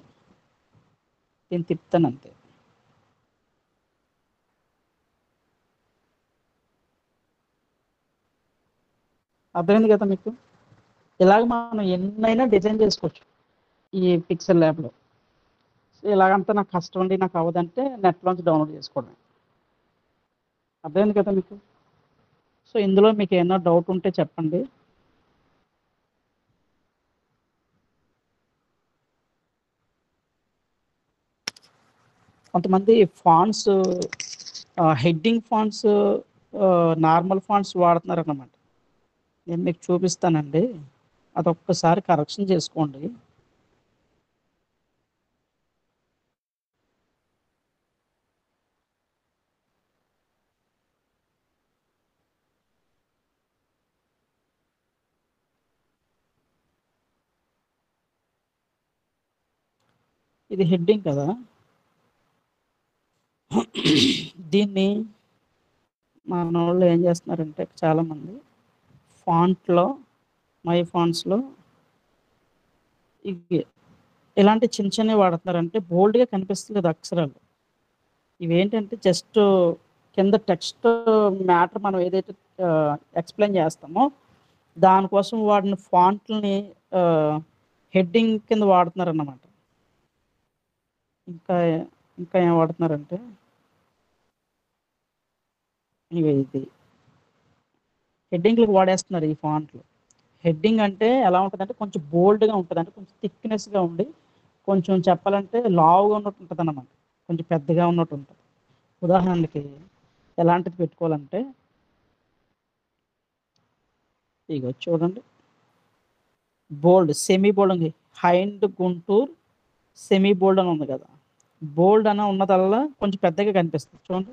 దీన్ని తిప్పుతానంతే. అర్థమైంది కదా మీకు? ఇలాగ మనం ఎన్నైనా డిజైన్ చేసుకోవచ్చు ఈ పిక్సెల్ ల్యాబ్‌లో. సో, ఇలాగంతా నాకు కష్టం అండి నాకు అవ్వదంటే నెట్‌లోంచి డౌన్‌లోడ్ చేసుకోవడమే. అర్థమైంది కదా మీకు? సో, ఇందులో మీకేమన్నా డౌట్ ఉంటే చెప్పండి. కొంతమంది fonts heading fonts normal fonts వాడుతున్నారు అన్నమాట. నేను మీకు చూపిస్తానండి. అదొక్కసారి కరెక్షన్ చేసుకోండి. ఇది హెడ్డింగ్ కదా, దీన్ని మన వాళ్ళు ఏం చేస్తున్నారంటే చాలామంది ఫాంట్లో మై ఫాంట్స్లో ఇవి ఇలాంటి చిన్న చిన్నవి వాడుతున్నారంటే బోల్డ్గా కనిపిస్తుంది అక్షరాలు. ఇవేంటంటే జస్ట్ కింద టెక్స్ట్ మ్యాటర్ మనం ఏదైతే ఎక్స్ప్లెయిన్ చేస్తామో దానికోసం వాడిన ఫాంట్లని హెడ్డింగ్ కింద వాడుతున్నారు అన్నమాట. ఇంకా ఇంకా ఏం వాడుతున్నారంటే ఇది హెడ్డింగ్లకు వాడేస్తున్నారు ఈ ఫాంట్లు. హెడ్డింగ్ అంటే ఎలా ఉంటుందంటే కొంచెం బోల్డ్గా ఉంటుంది, అంటే కొంచెం థిక్నెస్గా ఉండి కొంచెం చెప్పాలంటే లావుగా ఉన్నట్టు ఉంటుంది అన్నమాట, కొంచెం పెద్దగా ఉన్నట్టు ఉంటుంది. ఉదాహరణకి ఎలాంటిది పెట్టుకోవాలంటే ఇగో చూడండి, బోల్డ్ సెమీ బోల్డ్ ఉంది, హైండ్ గుంటూరు సెమీ బోల్డ్ అని ఉంది కదా. బోల్డ్ అని ఉన్నదల్లా కొంచెం పెద్దగా కనిపిస్తుంది చూడండి.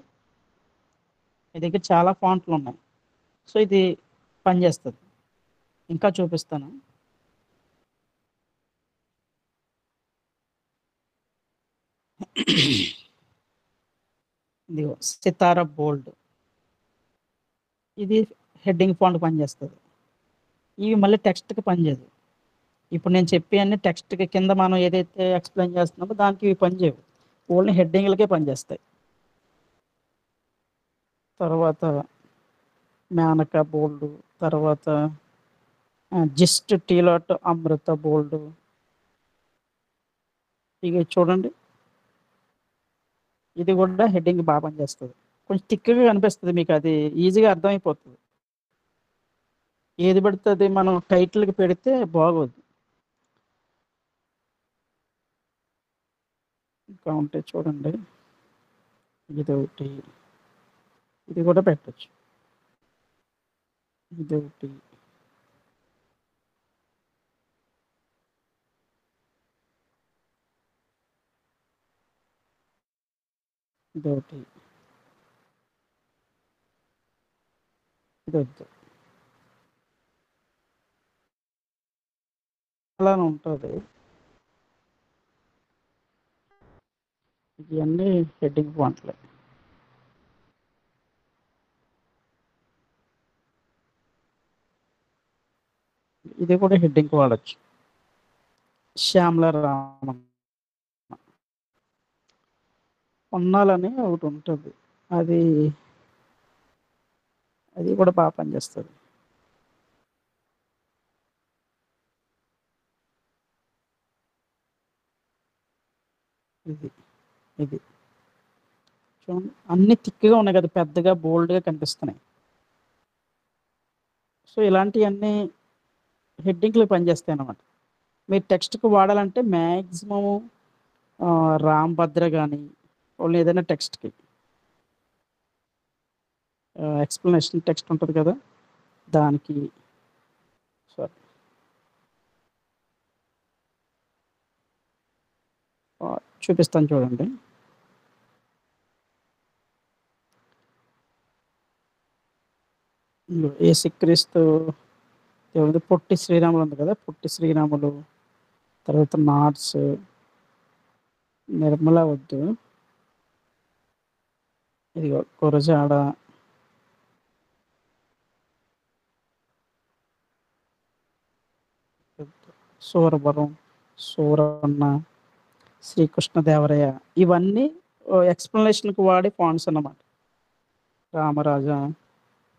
మీ దగ్గర చాలా ఫాంట్లు ఉన్నాయి, సో ఇది పనిచేస్తుంది. ఇంకా చూపిస్తాను. ఇదిగో సితారా బోల్డ్, ఇది హెడ్డింగ్ ఫాంట్ పనిచేస్తుంది. ఇవి మళ్ళీ టెక్స్ట్కి పనిచేయదు. ఇప్పుడు నేను చెప్పే అన్ని టెక్స్ట్కి కింద మనం ఏదైతే ఎక్స్ప్లెయిన్ చేస్తున్నామో దానికి ఇవి పనిచేయవు, ఓన్లీ హెడ్డింగ్లకే పనిచేస్తాయి. తర్వాత మేనక బోల్డ్, తర్వాత జస్ట్ టీలాట్ అమృత బోల్డ్. ఇక చూడండి, ఇది కూడా హెడ్డింగ్ బాగా పనిచేస్తుంది. కొంచెం థిక్గా కనిపిస్తుంది, మీకు అది ఈజీగా అర్థమైపోతుంది. ఏది పడితే అది మనం టైటిల్కి పెడితే బాగోదు. ఇంకా ఉంటే చూడండి, ఇది ఒకటి, ఇది కూడా పెట్టచ్చు, ఇది ఒకటి, ఇది ఒకటి, ఇది వద్దు, అలానే ఉంటుంది. ఇవన్నీ హెడ్డింగ్ ఫాంట్లే. ఇది కూడా హెడ్డింగ్ వాడచ్చు, శ్యామల రామన్ పొన్నాలని ఒకటి ఉంటుంది, అది అది కూడా బాగా పనిచేస్తుంది. ఇది ఇది చూడండి, అన్ని థిక్గా ఉన్నాయి కదా, పెద్దగా బోల్డ్గా కనిపిస్తున్నాయి. సో ఇలాంటివన్నీ హెడ్డింగ్లు పనిచేస్తాయి అన్నమాట. మీరు టెక్స్ట్కి వాడాలంటే మ్యాక్సిమము రామ్ భద్ర కానీ ఓన్లీ ఏదైనా టెక్స్ట్కి ఎక్స్ప్లెనేషన్ టెక్స్ట్ ఉంటుంది కదా దానికి. సారీ, చూపిస్తాను చూడండి. యేసుక్రీస్తు దేవుడు పొట్టి శ్రీరాములు ఉంది కదా, పొట్టి శ్రీరాములు, తర్వాత నాట్స్, నిర్మల వద్దు, ఇదిగో గురజాడ, సూరవరం, సూరన్న, శ్రీకృష్ణదేవరయ్య, ఇవన్నీ ఎక్స్ప్లెనేషన్కి వాడే ఫాంట్స్ అన్నమాట. రామరాజ,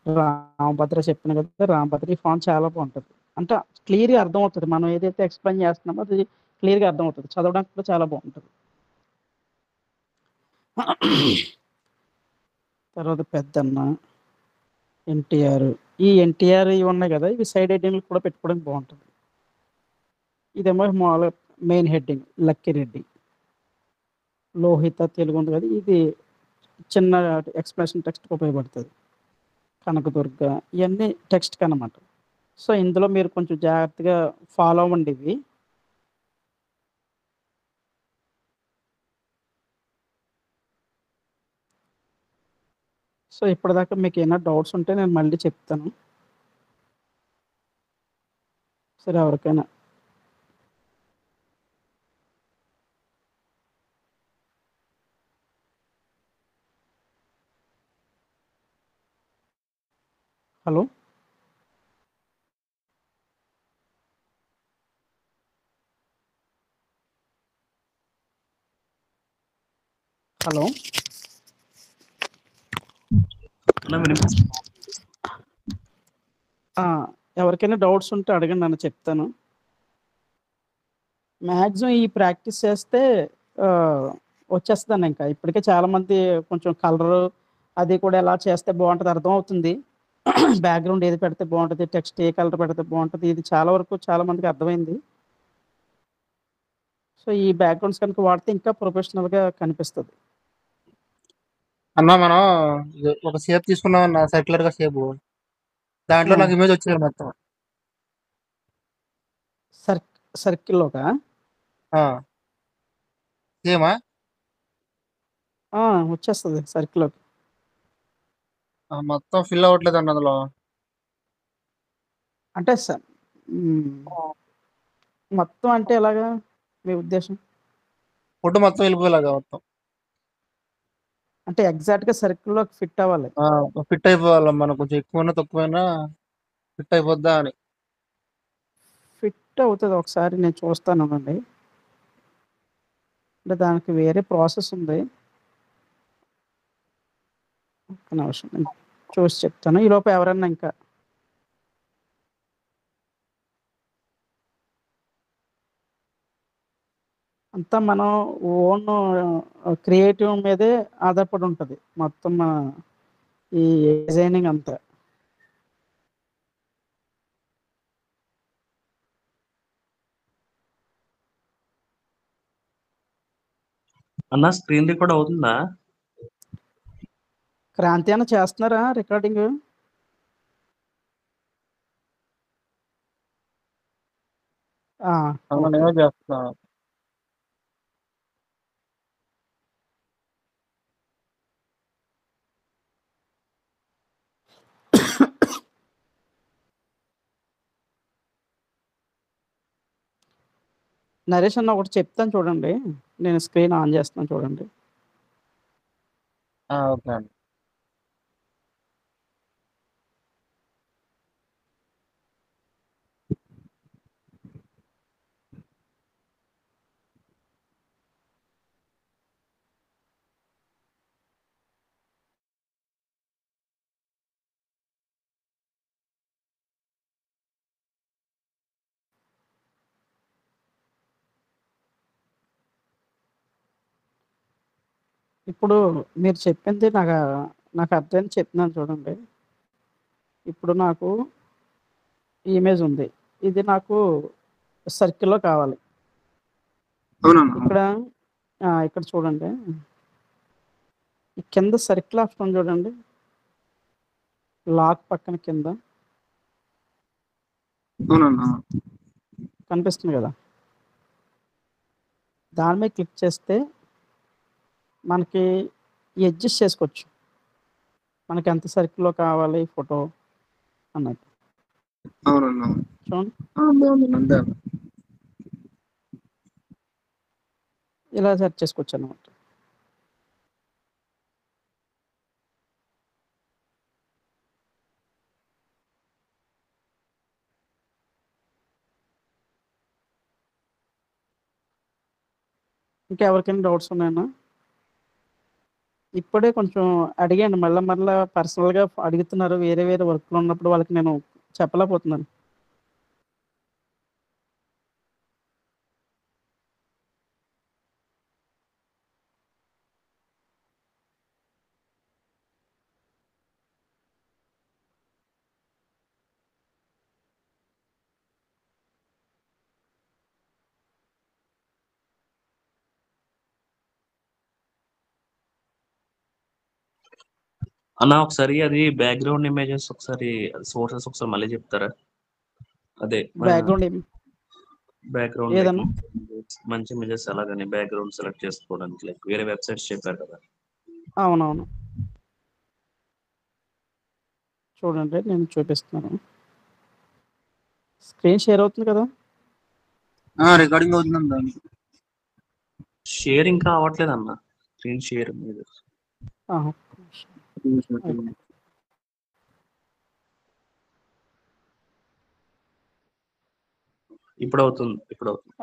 రామభద్ర చెప్పిన కదా, రామభద్ర ఈ ఫాంట్ చాలా బాగుంటుంది, అంటే క్లియర్గా అర్థమవుతుంది. మనం ఏదైతే ఎక్స్ప్లెయిన్ చేస్తున్నామో అది క్లియర్గా అర్థమవుతుంది, చదవడానికి కూడా చాలా బాగుంటుంది. తర్వాత పెద్దన్న, ఎన్టీఆర్, ఈ ఎన్టీఆర్ ఇవి ఉన్నాయి కదా, ఇవి సైడ్ హెడ్డింగ్లు కూడా పెట్టుకోవడానికి బాగుంటుంది. ఇదేమో మామూలుగా మెయిన్ హెడ్డింగ్ లక్కీ రెడ్డి. లోహిత తెలుగు ఉంది కదా, ఇది చిన్న ఎక్స్ప్లెనేషన్ టెక్స్ట్కి ఉపయోగపడుతుంది. కనకదుర్గ ఇవన్నీ టెక్స్ట్కి అనమాట. సో ఇందులో మీరు కొంచెం జాగ్రత్తగా ఫాలో అవ్వండి ఇవి. సో ఇప్పటిదాకా మీకు ఏమైనా డౌట్స్ ఉంటే నేను మళ్ళీ చెప్తాను. సరే ఎవరికైనా హలో హలో ఆ, ఎవరికైనా డౌట్స్ ఉంటే అడగండి, నన్ను చెప్తాను. మ్యాక్సిమం ఈ ప్రాక్టీస్ చేస్తే ఆ, వచ్చేస్తుందండి. ఇంకా ఇప్పటికే చాలామంది కొంచెం కలర్ అది కూడా ఎలా చేస్తే బాగుంటుంది అర్థం అవుతుంది. బ్యాక్గ్రౌండ్ ఏది పెడితే బాగుంటుంది, టెక్స్ట్ ఏ కలర్ పెడితే బాగుంటుంది, ఇది చాలా వరకు చాలా మందికి అర్థమైంది. సో ఈ బ్యాక్గ్రౌండ్స్ కనుక వాడితే ఇంకా ప్రొఫెషనల్గా కనిపిస్తుంది. అన్న మనం ఒక షేప్ తీసుకున్నాం అన్న, సర్క్యులర్ గా షేప్. దాంట్లో నాకు ఇమేజ్ వచ్చేది మొత్తం. సర్కిల్లోగా సేమా? వచ్చేస్తుంది సర్కిల్లోకి. మొత్తం ఫిల్ అవ్వట్లేదు అన్న అందులో. అంటే మొత్తం అంటే ఎలాగా మీ ఉద్దేశం? ఫోటో మొత్తం వెళ్ళిపోయేలాగా మొత్తం. అంటే ఎగ్జాక్ట్గా సర్కిల్లోకి ఫిట్ అవ్వాలి. ఫిట్ అయిపోవాలి, మనం కొంచెం ఎక్కువైనా తక్కువైనా ఫిట్ అయిపోద్దా అని. ఫిట్ అవుతుంది, ఒకసారి నేను చూస్తాను అండి. అంటే దానికి వేరే ప్రాసెస్ ఉంది, ఒక్క నిమిషం నేను చూసి చెప్తాను. ఈలోపు ఎవరన్నా ఇంకా అంతా మనం ఓన్ క్రియేటివ్ మీదే ఆధారపడి ఉంటుంది మొత్తం ఈ డిజైనింగ్ అంతా. అన్న స్క్రీన్ రికార్డ్ అవుతుందా? క్రాంతి అన్న చేస్తున్నారా రికార్డింగ్? నేనే చేస్తున్నా. నరేష్ అన్న ఒకటి చెప్తాను చూడండి, నేను స్క్రీన్ ఆన్ చేస్తున్నాను చూడండి. ఓకే అండి. ఇప్పుడు మీరు చెప్పింది నాకు నాకు అర్థమైంది చెప్తున్నాను చూడండి. ఇప్పుడు నాకు ఇమేజ్ ఉంది, ఇది నాకు సర్కిల్లో కావాలి. ఇక్కడ ఇక్కడ చూడండి, ఈ కింద సర్కిల్ ఆప్షన్ చూడండి, లాక్ పక్కన కింద కనిపిస్తుంది కదా, దాని మీద క్లిక్ చేస్తే మనకి అడ్జస్ట్ చేసుకోవచ్చు, మనకి ఎంత సర్కిల్లో కావాలి ఫోటో అన్నట్టు. చూడండి ఇలా సెర్చ్ చేసుకోవచ్చు అన్నమాట. ఇంకా ఎవరికైనా డౌట్స్ ఉన్నాయన్నా? ఇప్పుడే కొంచెం అడిగాను, మళ్ళీ మళ్ళీ పర్సనల్గా అడుగుతున్నారు, వేరే వేరే వర్క్లో ఉన్నప్పుడు వాళ్ళకి నేను చెప్పలేకపోతున్నాను. అన్న ఒకసారి అది బ్యాక్గ్రౌండ్ ఇమేజెస్ ఒకసారి సోర్సెస్ ఒకసారి మళ్ళీ చెప్తారా? అదే బ్యాక్గ్రౌండ్ బ్యాక్గ్రౌండ్ లైక్ ఏదన్నా మంచి ఇమేజెస్ ఎలాగని బ్యాక్గ్రౌండ్ సెలెక్ట్ చేసుకోవడానికి లైక్ వేరే వెబ్సైట్స్ చెప్పారు కదా. అవునవును, చూడండి నేను చూపిస్తున్నాను. స్క్రీన్ షేర్ అవుతుంది కదా? రికార్డింగ్ అవుతుందన్న దానికి. షేర్ ఇంకా అవ్వట్లేదు అన్న, స్క్రీన్ షేర్ మీద. ఆహా. అయిపోయింది. ఇప్పుడు అవుతుంది, ఇప్పుడు అవుతుంది.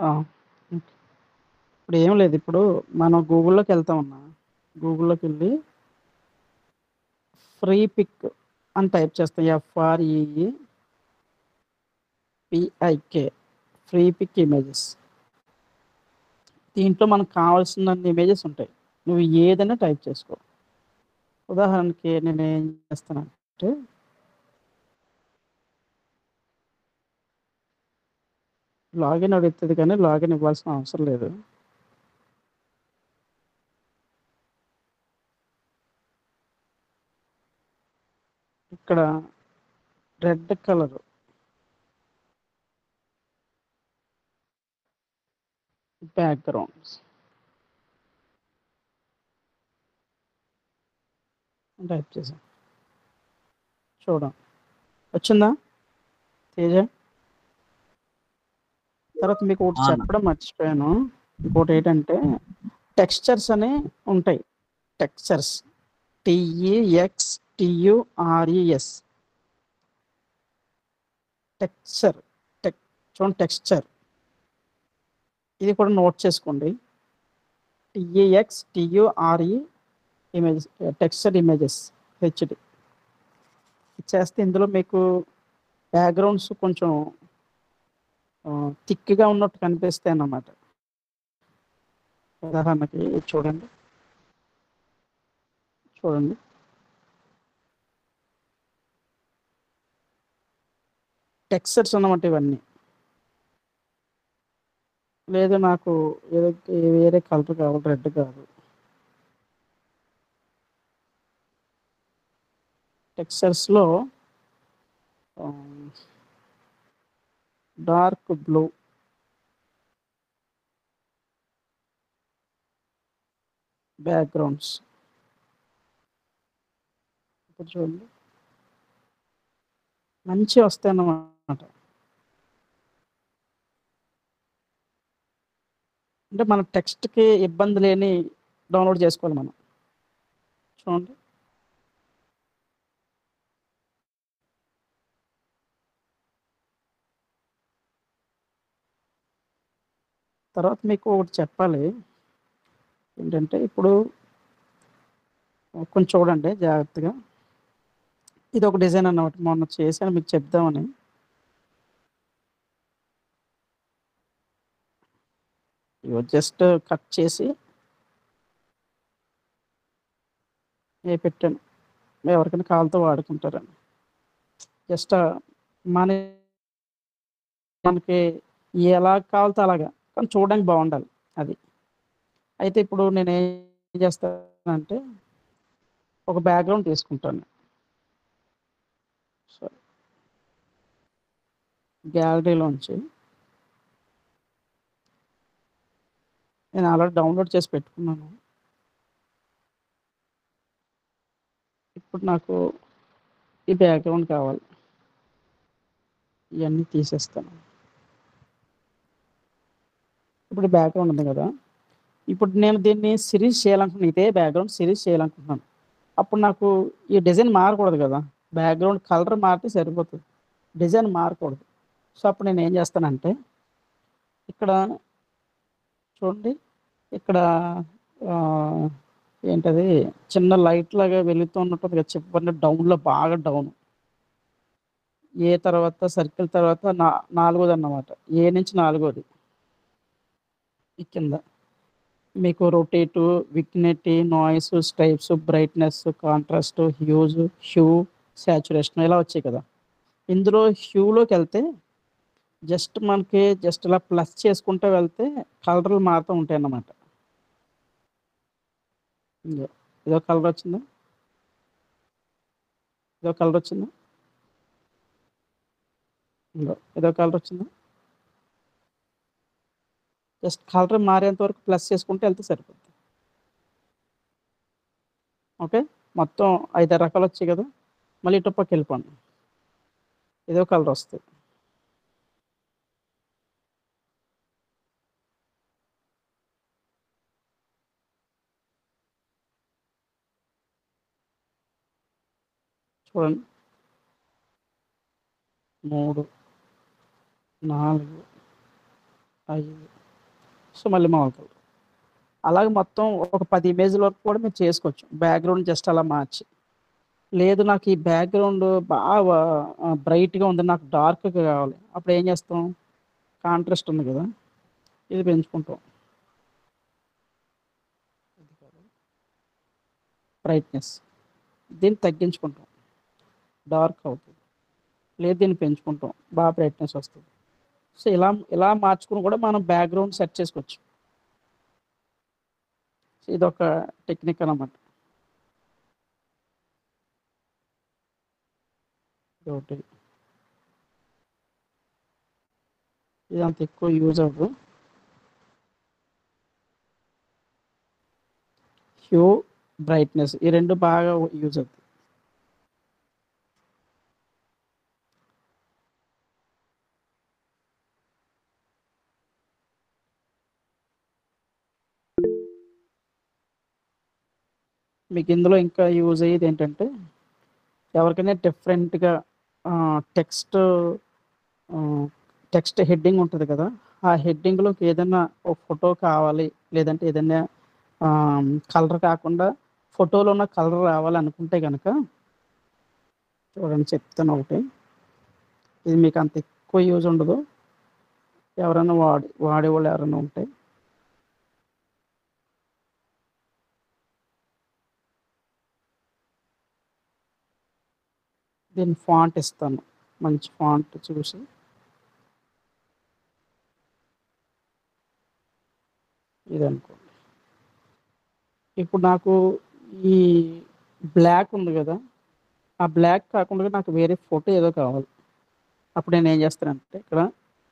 ఇప్పుడు ఏం లేదు, ఇప్పుడు మనం గూగుల్లోకి వెళ్తా ఉన్నా. గూగుల్లోకి వెళ్ళి ఫ్రీ పిక్ అని టైప్ చేస్తాం. FREEPIK Freepik images. దీంట్లో మనకు కావాల్సిన ఇమేజెస్ ఉంటాయి. నువ్వు ఏదైనా టైప్ చేసుకో. ఉదాహరణకి నేను ఏం చేస్తానంటే లాగిన్ అడుగుతుంది, కానీ లాగిన్ ఇవ్వాల్సిన అవసరం లేదు. ఇక్కడ రెడ్ కలర్ బ్యాక్గ్రౌండ్స్ టైప్ చేసాం. చూడండి వచ్చిందా తేజ? తర్వాత మీకు ఒకటి చెప్పడం మర్చిపోయాను. ఇంకోటి ఏంటంటే టెక్స్చర్స్ అని ఉంటాయి. Textures TEXTURES texture. చూడండి టెక్స్చర్, ఇది కూడా నోట్ చేసుకోండి. TEXTURE images, texture images HD చేస్తే ఇందులో మీకు బ్యాక్గ్రౌండ్స్ కొంచెం థిక్గా ఉన్నట్టు కనిపిస్తాయి అన్నమాట. ఉదాహరణకి చూడండి టెక్స్చర్స్ అన్నమాట ఇవన్నీ. లేదు నాకు ఏదో వేరే కలర్ కావాలి, రెడ్ కాదు. టెక్స్చర్స్లో డార్క్ బ్లూ, బ్యాక్గ్రౌండ్స్. ఇప్పుడు చూడండి మంచి వస్తాయి అన్నమాట. అంటే మన టెక్స్ట్కి ఇబ్బంది లేని డౌన్లోడ్ చేసుకోవాలి మనం. చూడండి తర్వాత మీకు ఒకటి చెప్పాలి ఏంటంటే, ఇప్పుడు కొంచెం చూడండి జాగ్రత్తగా. ఇది ఒక డిజైన్ అన్నమాట, మొన్న చేశాను మీకు చెప్దామని. జస్ట్ కట్ చేసి పెట్టాను, ఎవరికైనా కావాలతో వాడుకుంటారని. జస్ట్ మనకి ఎలా కావాలితే అలాగా, కానీ చూడడానికి బాగుండాలి అది. అయితే ఇప్పుడు నేను ఏం చేస్తానంటే ఒక బ్యాక్గ్రౌండ్ తీసుకుంటాను. గ్యాలరీలోంచి నేను ఆల్రెడీ డౌన్లోడ్ చేసి పెట్టుకున్నాను. ఇప్పుడు నాకు ఈ బ్యాక్గ్రౌండ్ కావాలి, ఇవన్నీ తీసేస్తాను. ఇప్పుడు బ్యాక్గ్రౌండ్ ఉంది కదా, ఇప్పుడు నేను దీన్ని సిరీస్ చేయాలనుకుంటున్నాను. ఇదే బ్యాక్గ్రౌండ్ సిరీస్ చేయాలనుకుంటున్నాను. అప్పుడు నాకు ఈ డిజైన్ మారకూడదు కదా, బ్యాక్గ్రౌండ్ కలర్ మారితే సరిపోతుంది, డిజైన్ మారకూడదు. సో అప్పుడు నేను ఏం చేస్తానంటే ఇక్కడ చూడండి, ఇక్కడ ఏంటది చిన్న లైట్ లాగా వెలుగుతూ ఉన్నట్టు చెప్పండి. డౌన్లో బాగా డౌన్, ఏ తర్వాత సర్కిల్ తర్వాత నాలుగోది అన్నమాట. ఏ నుంచి నాలుగోది ఈ కింద మీకు rotate, vignette, noise, stripes, brightness, contrast, huge, hue, saturation ఇలా వచ్చాయి కదా. ఇందులో హ్యూలోకి వెళ్తే మనకి ఇలా ప్లస్ చేసుకుంటూ వెళ్తే కలర్లు మారుతూ ఉంటాయి అన్నమాట. ఇదో కలర్ వచ్చిందా? ఏదో కలర్ వచ్చిందా? ఏదో కలర్ వచ్చిందా? జస్ట్ కలర్ మారేంత వరకు ప్లస్ చేసుకుంటే వెళ్తే సరిపోతుంది. ఓకే, మొత్తం 5 రకాలు వచ్చాయి కదా, మళ్ళీ ఇటు పక్క వెళ్ళిపోండి. ఏదో కలర్ వస్తుంది. చూడండి, 3, 4, 5. సో మళ్ళీ మామూలు కలర్. అలాగే మొత్తం ఒక 10 ఇమేజ్ల వరకు కూడా మీరు చేసుకోవచ్చు. బ్యాక్గ్రౌండ్ జస్ట్ అలా మార్చి. లేదు నాకు ఈ బ్యాక్గ్రౌండ్ బాగా బ్రైట్గా ఉంది, నాకు డార్క్గా కావాలి, అప్పుడు ఏం చేస్తాం? కాంట్రాస్ట్ ఉంది కదా, ఇది పెంచుకుంటాం. బ్రైట్నెస్ దీన్ని తగ్గించుకుంటాం, డార్క్ అవుతుంది. లేదు దీన్ని పెంచుకుంటాం, బాగా బ్రైట్నెస్ వస్తుంది. సో ఇలా ఇలా మార్చుకుని కూడా మనం బ్యాక్గ్రౌండ్ సెట్ చేసుకోవచ్చు. ఇదొక టెక్నిక్ అన్నమాట. ఒకటి ఇది అంత ఎక్కువ యూజ్ అవ్వదు. హ్యూ, బ్రైట్నెస్ ఈ రెండు బాగా యూజ్ అవుతుంది. మీకు ఇందులో ఇంకా యూజ్ అయ్యేది ఏంటంటే, ఎవరికైనా డిఫరెంట్గా టెక్స్ట్ టెక్స్ట్ హెడ్డింగ్ ఉంటుంది కదా, ఆ హెడ్డింగ్లోకి ఏదైనా ఒక ఫోటో కావాలి, లేదంటే ఏదైనా కలర్ కాకుండా ఫోటోలో ఉన్న కలర్ రావాలి అనుకుంటే కనుక చూడండి, చెప్తాను ఒకటి. ఇది మీకు అంత ఎక్కువ యూజ్ ఉండదు, ఎవరైనా వాడేవాళ్ళు ఎవరైనా ఉంటే. దీన్ని ఫాంట్ ఇస్తాను, మంచి ఫాంట్ చూసి. ఇది అనుకోండి. ఇప్పుడు నాకు ఈ బ్లాక్ ఉంది కదా, ఆ బ్లాక్ కాకుండా నాకు వేరే ఫోటో ఏదో కావాలి. అప్పుడు నేను ఏం చేస్తానంటే, ఇక్కడ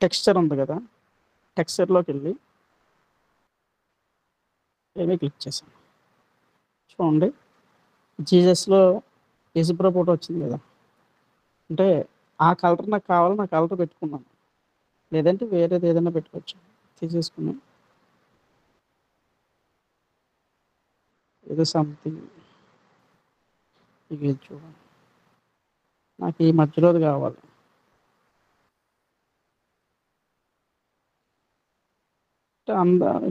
టెక్స్చర్ ఉంది కదా, టెక్స్చర్లోకి వెళ్ళి ఏమీ క్లిక్ చేశాను. చూడండి, జీసస్లో యేసుప్రభు ఫోటో వచ్చింది కదా, అంటే ఆ కలర్ నాకు కావాలి, నా కలర్ పెట్టుకున్నాను. లేదంటే వేరేది ఏదైనా పెట్టుకోవచ్చు. తీసేసుకున్నాను ఏదో సంథింగ్. ఇది చూడండి, నాకు ఈ మధ్యలోది కావాలి.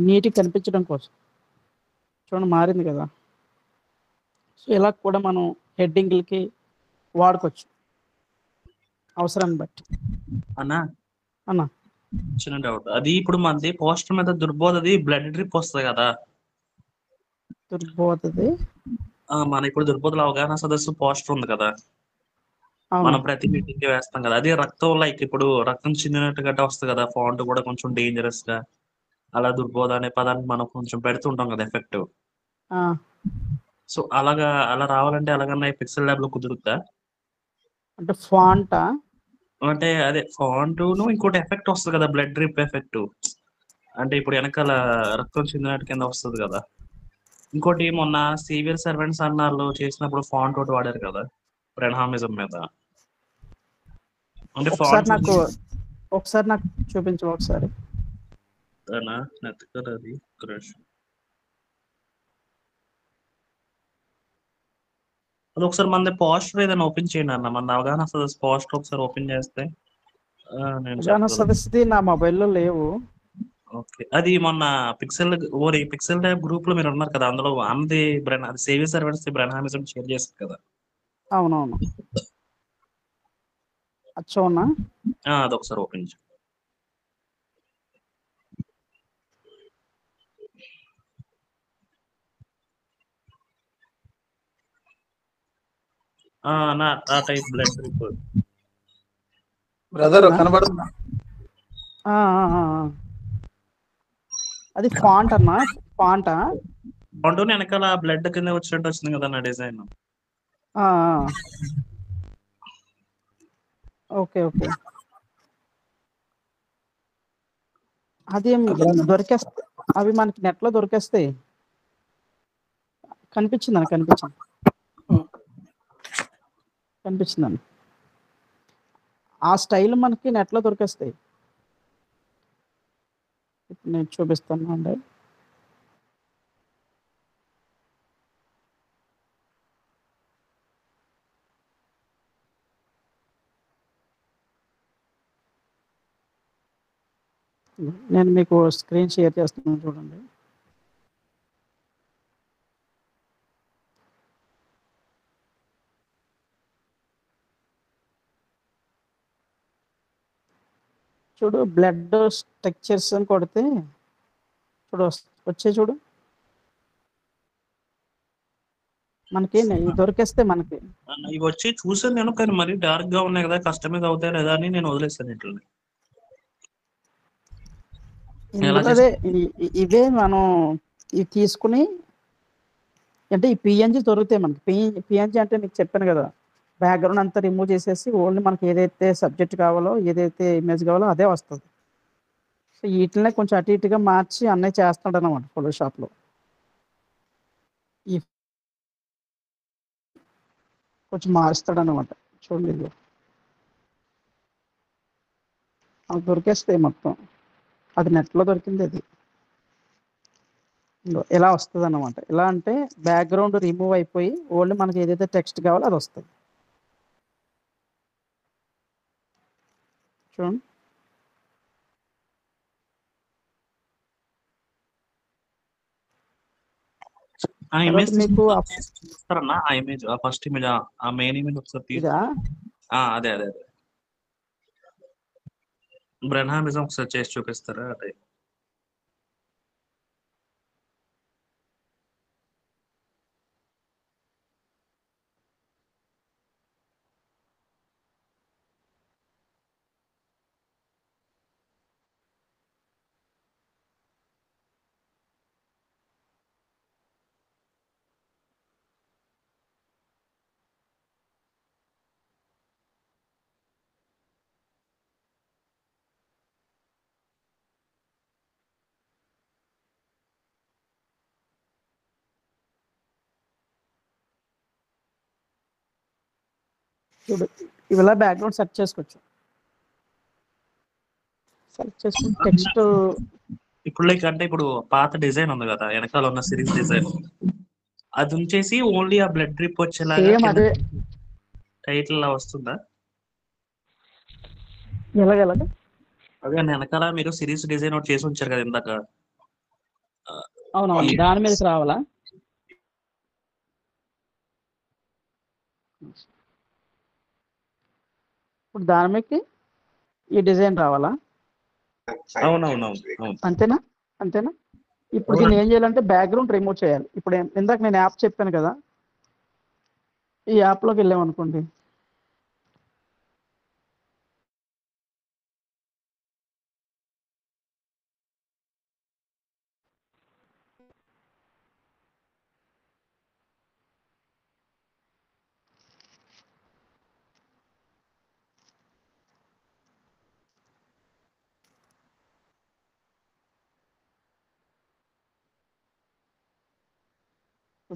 నీట్గా కనిపించడం కోసం. చూడండి మారింది కదా. సో ఇలా కూడా మనం హెడ్డింగ్లకి వాడుకోవచ్చు అవసరాన్ని బట్టి. అన్నా అన్నా చిన్న డౌట్. అది ఇప్పుడు మనది పోస్టర్ మీద దుర్బోధది బ్లడ్ డ్రిప్ వస్తుంది కదా, దుర్బోధది. మన ఇప్పుడు దుర్బోధల అవగాహన సదస్సు పోస్టర్ ఉంది కదా, అవును, మనం ప్రతి మీటింగ్ కి వేస్తాం కదా, అది రక్తం లైక్ ఇప్పుడు రక్తం చిందినట్టు గట్ట వస్తుంది కదా, ఫాంట్ కూడా కొంచెం డేంజరస్ గా అలా దుర్బోధ అనే పదాన్ని మనం కొంచెం పెడుతుంటాం కదా ఎఫెక్ట్. ఆ, సో అలాగా అలా రావాలంటే ఎలాగన్నా పిక్సెల్ ల్యాబ్ లో కుదురుద్దా? అంటే ఫాంటా? అంటే అదే ఫాంట్ ఇంకోటి ఎఫెక్ట్ వస్తుంది కదా, బ్లడ్ డ్రిప్ ఎఫెక్ట్. అంటే ఇప్పుడు వెనకాల రక్తం చిందినట్టు కింద వస్తుంది కదా. ఇంకోటి మొన్న సివిల్ సర్వెంట్స్ అన్నారు చేసినప్పుడు ఫాంట్ ఒకటి వాడారు కదా బ్రెన్హామిజం మీద. అంటే ఒకసారి ఫాంట్ నాకు చూపించు ఒకసారి. అది అది ఒకసారి మన పోస్టర్ ఏదైనా ఓపెన్ చేయండి అన్న, మన అవగాహన సదస్సు పోస్టర్ ఒకసారి ఓపెన్ చేస్తే నేను అవగాహన చెప్పగలను. సదస్సుది నా మొబైల్లో లేవు. ఓకే, అది మొన్న పిక్సెల్ ల్యాబ్ గ్రూప్ లో మీరు ఉన్నారు కదా, అందులో అది సేవియర్ సర్వెంట్స్ బ్రెన్హామిజం షేర్ చేస్తుంది కదా. అవునవును, అచ్చోనా. అది ఒకసారి ఓపెన్ చేయండి. నా ఆ టైప్ బ్లడ్ డ్రిప్ బ్రదర్ కనబడుతుందా? ఆ, ఆ, ఆ, ఆ. అది ఫాంట్ అన్నా, ఫాంటా? ఫాంట్ వెనకాల బ్లడ్ కింద వచ్చినట్టు వచ్చింది కదా నా డిజైన్. ఆ, ఆ. ఓకే ఓకే అది దొరికేస్తాయి, అవి మనకి నెట్లో దొరికేస్తాయి. కనిపించిందని కనిపించిందండి. ఆ స్టైల్ మనకి నెట్లో దొరికేస్తాయి. ఇప్పుడు నేను చూపిస్తాను అండి. నేను మీకు స్క్రీన్ షేర్ చేస్తున్నాను చూడండి. చూడు బ్లడ్ స్ట్రక్చర్స్ అని కొడితే చూడు వచ్చే చూడు మనకి దొరికేస్తే మనకి. ఇవి వచ్చి చూసాను నేను, కానీ మరీ డార్క్ గా ఉన్నాయి కదా, కస్టమైజ్ అవుతాయి లేదా అని నేను వదిలేస్తాను ఇట్లా. ఇందులో అదే ఇవే మనం ఇవి తీసుకుని అంటే ఈ పిఎన్జి దొరుకుతాయి మనకి. పిఎన్జి అంటే మీకు చెప్పాను కదా, బ్యాక్గ్రౌండ్ అంతా రిమూవ్ చేసేసి ఓన్లీ మనకి ఏదైతే సబ్జెక్ట్ కావాలో ఏదైతే ఇమేజ్ కావాలో అదే వస్తుంది. సో వీటినే కొంచెం అటు ఇటుగా మార్చి అన్నయ్య చేస్తాడు అనమాట ఫోటోషాప్లో. ఈ కొంచెం మారుస్తాడు అనమాట. చూడండి అది దొరికేస్తాయి మొత్తం. అది నెట్లో దొరికింది. అది ఎలా వస్తుంది అన్నమాట. ఎలా అంటే బ్యాక్గ్రౌండ్ రిమూవ్ అయిపోయి ఓన్లీ మనకి ఏదైతే టెక్స్ట్ కావాలో అది వస్తుంది. చూడండి ఆ ఇమేజ్ మీకు చూస్తారన్నా, ఆ ఇమేజ్, ఆ ఫస్ట్ ఇమేజ్, ఆ మెయిన్ ఇమేజ్ ఒకసారి ఇదా అదే అదే అదే బ్రెన్హామిజం ఒకసారి చేసి చూపిస్తారా? అదే చూడు ఇవిలా బ్యాక్గ్రౌండ్ సెట్ చేసుకోవచ్చు. సెలెక్ట్ చేసుకుని టెక్స్ట్ ఇప్పుడు లైక్ అంటే ఇప్పుడు పాత డిజైన్ ఉంది కదా వెనకాల ఉన్న సిరీస్ డిజైన్, అది ఉంచేసి ఓన్లీ ఆ బ్లడ్ డ్రిప్ వచ్చేలాగా సేమ్ అదే టైటిల్ లా వస్తుందా? ఎలాగ అదే వెనకాల మీరు సిరీస్ డిజైన్ ఒకటి చేసి ఉంచారు కదా ఇందాక. అవునవును, దాని మీదకి రావాలా? ఇప్పుడు దాని మీదకి ఈ డిజైన్ రావాలా? అవునవునవును. అంతేనా? ఇప్పుడు దీన్ని ఏం చేయాలంటే బ్యాక్గ్రౌండ్ రిమూవ్ చేయాలి. ఇప్పుడు ఇందాక నేను యాప్ చెప్పాను కదా, ఈ యాప్లోకి వెళ్ళామనుకోండి.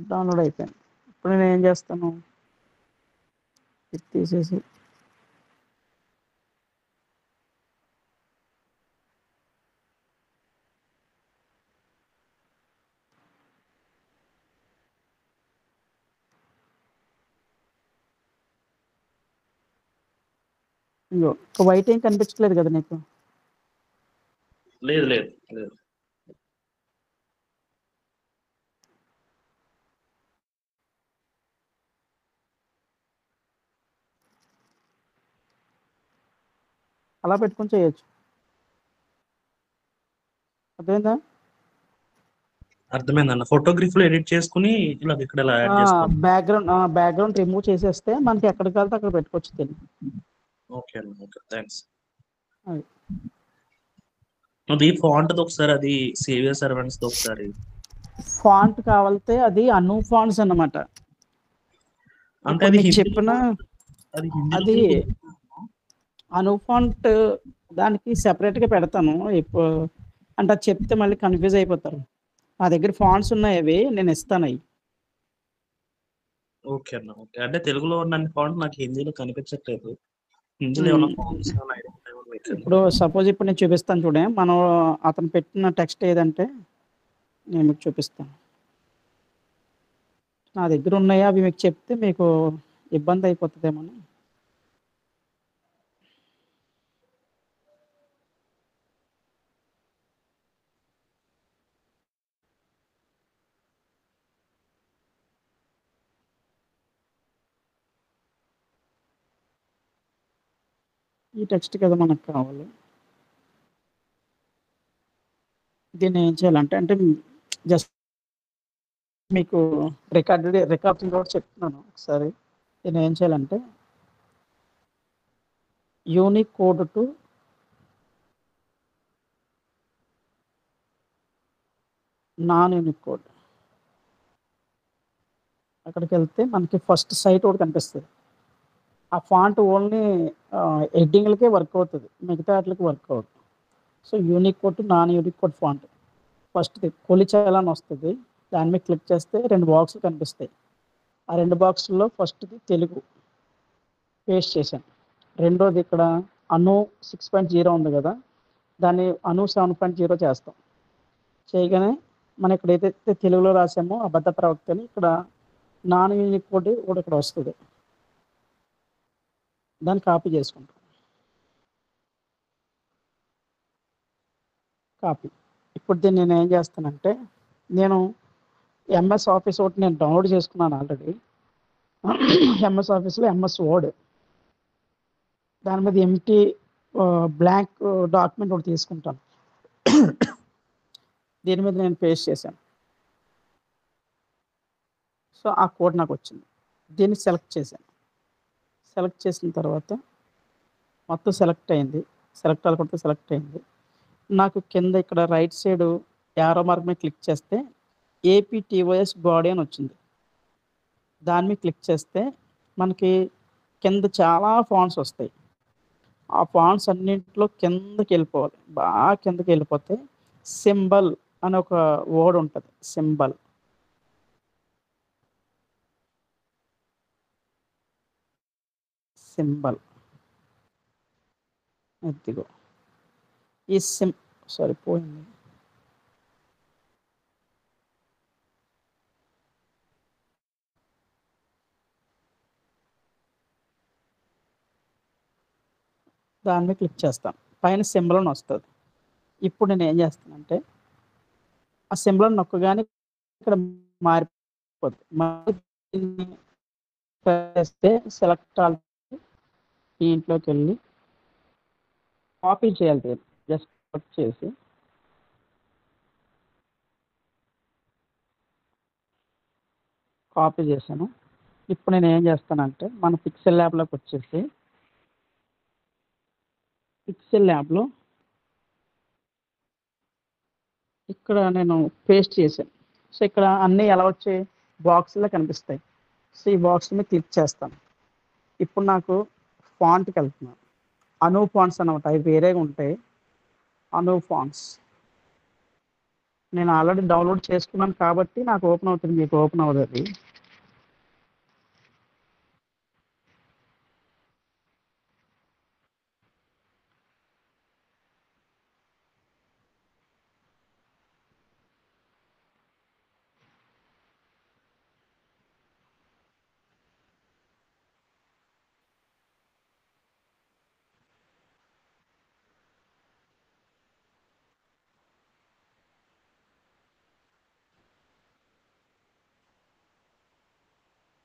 డౌన్లోడ్ అయిపోయింది. ఇప్పుడు నేను ఏం చేస్తాను, ఇది తీసేసి ఇంకో వైట్ ఏం కనిపించట్లేదు కదా నీకు? లేదు లేదు లేదు. అలా పెట్టుకొని చేయొచ్చు. అర్థమైందా? అర్థమైందన్న. ఫోటోగ్రఫీలో ఎడిట్ చేసుకుని ఇలా ఇక్కడ ఇలా యాడ్ చేసుకోవాలి. బ్యాక్గ్రౌండ్ రిమూవ్ చేసేస్తే మనకి ఎక్కడికి వెళ్తే అక్కడ పెట్టుకోవచ్చు దీన్ని. ఓకే అన్న, ఓకే, థ్యాంక్స్. అది. అది ఫాంట్ ఒకసారి, అది సేవియర్ సర్వెంట్స్ ఒకసారి ఫాంట్ కావాలితే అది అను ఫాంట్స్ అన్నమాట. అంటే అది చెప్పిన అది హిందీలో అది అనుఫాంట్ దానికి సెపరేట్గా పెడతాను. అంటే అది చెప్తే మళ్ళీ కన్ఫ్యూజ్ అయిపోతారు. నా దగ్గర ఫాంట్స్ ఉన్నాయి, అవి నేను ఇస్తాను అవి. ఓకే అన్న. ఓకే. అంటే తెలుగులో ఉన్నన్ని ఫాంట్ నాకు హిందీలో కనిపించట్లేదు. హిందీలో ఏమన్నా ఫాంట్స్ ఏమన్నా ఐడియా ఉన్నాయేమో మీకు? ఇప్పుడు సపోజ్ ఇప్పుడు నేను చూపిస్తాను చూడే, మనం అతను పెట్టిన టెక్స్ట్ ఏదంటే నేను మీకు చూపిస్తాను. నా దగ్గర ఉన్నాయా అవి మీకు చెప్తే మీకు ఇబ్బంది అయిపోతుందేమో అని. ఈ టెక్స్ట్ కదా మనకు కావాలి. దీన్ని ఏం చేయాలంటే అంటే జస్ట్ మీకు రికార్డింగ్ కూడా చెప్తున్నాను ఒకసారి. దీన్ని ఏం చేయాలంటే unique code to non unique code, అక్కడికి వెళ్తే మనకి ఫస్ట్ సైట్ ఒకటి కనిపిస్తుంది. ఆ ఫాంట్ ఓన్లీ హెడ్డింగ్లకే వర్క్ అవుతుంది, మిగతా వాటికి వర్క్ అవుతుంది. So unique code to non unique code font ఫస్ట్ది కొలిచాలని వస్తుంది. దాని మీద క్లిక్ చేస్తే 2 బాక్సులు కనిపిస్తాయి. ఆ 2 బాక్సుల్లో ఫస్ట్ది తెలుగు పేస్ట్ చేశాను. రెండోది ఇక్కడ అను 6.0 ఉంది కదా, దాన్ని అను 7.0 చేస్తాం. చేయగానే మనం ఇక్కడ ఏదైతే తెలుగులో రాసామో అబద్ధ ప్రవక్తని ఇక్కడ నాన్ యూనిక్ కోడ్ కూడా ఇక్కడ వస్తుంది. దాన్ని కాపీ చేసుకుంటాం. కాపీ. ఇప్పుడు దీన్ని నేను ఏం చేస్తానంటే, నేను ఎంఎస్ ఆఫీస్ ఒకటి నేను డౌన్లోడ్ చేసుకున్నాను ఆల్రెడీ. ఎంఎస్ ఆఫీస్లో ఎంఎస్ వర్డ్, దాని మీద ఎంటీ బ్లాంక్ డాక్యుమెంట్ ఒకటి తీసుకుంటాను. దీని మీద నేను పేస్ట్ చేశాను. సో ఆ కోడ్ నాకు వచ్చింది. దీన్ని సెలెక్ట్ చేశాను. సెలెక్ట్ చేసిన తర్వాత మొత్తం సెలెక్ట్ అయింది. సెలెక్ట్ అవ్వకపోతే సెలెక్ట్ అయింది. నాకు కింద ఇక్కడ రైట్ సైడ్ యారో మార్క్ మీద క్లిక్ చేస్తే ఏపీటీఓఎస్ బాడీ అని వచ్చింది. దాని మీద క్లిక్ చేస్తే మనకి కింద చాలా ఫాంట్స్ వస్తాయి. ఆ ఫాంట్స్ అన్నింటిలో కిందకి వెళ్ళిపోవాలి. బాగా కిందకి వెళ్ళిపోతే సింబల్ అని ఒక వర్డ్ ఉంటుంది. సింబల్, సింబల్ ఇదిగో ఈ సరిపోయింది. దాని మీద క్లిక్ చేస్తాను. పైన సింబల్ అని వస్తుంది. ఇప్పుడు నేను ఏం చేస్తానంటే ఆ సింబల్ నొక్కగానే ఇక్కడ మారిపోతుంది. చేస్తే సెలెక్ట్ ఆల్, దీంట్లోకి వెళ్ళి కాపీ చేయాలి. దీన్ని జస్ట్ కట్ చేసి కాపీ చేశాను. ఇప్పుడు నేను ఏం చేస్తానంటే మన పిక్సెల్ ల్యాబ్లోకి వచ్చేసి పిక్సెల్ ల్యాబ్లో ఇక్కడ నేను పేస్ట్ చేశాను. సో ఇక్కడ అన్నీ ఎలా వచ్చాయి, బాక్స్లో కనిపిస్తాయి. సో ఈ బాక్స్ మీద క్లిక్ చేస్తాను. ఇప్పుడు నాకు ఫాంట్కి వెళ్తున్నాను. అను ఫాంట్స్ అనమాట, అవి వేరేగా ఉంటాయి. అను ఫాంట్స్ నేను ఆల్రెడీ డౌన్లోడ్ చేసుకున్నాను కాబట్టి నాకు ఓపెన్ అవుతుంది, మీకు ఓపెన్ అవ్వదు. అది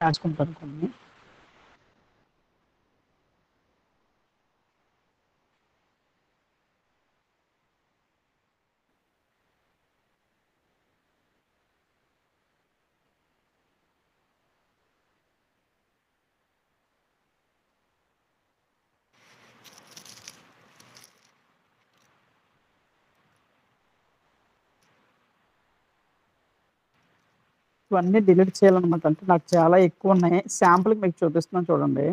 రాసుకుంటాను కొన్ని. ఇవన్నీ డిలీట్ చేయాలన్నమాట. అంటే నాకు చాలా ఎక్కువ ఉన్నాయి. శాంపుల్కి మీకు చూపిస్తున్నాను చూడండి.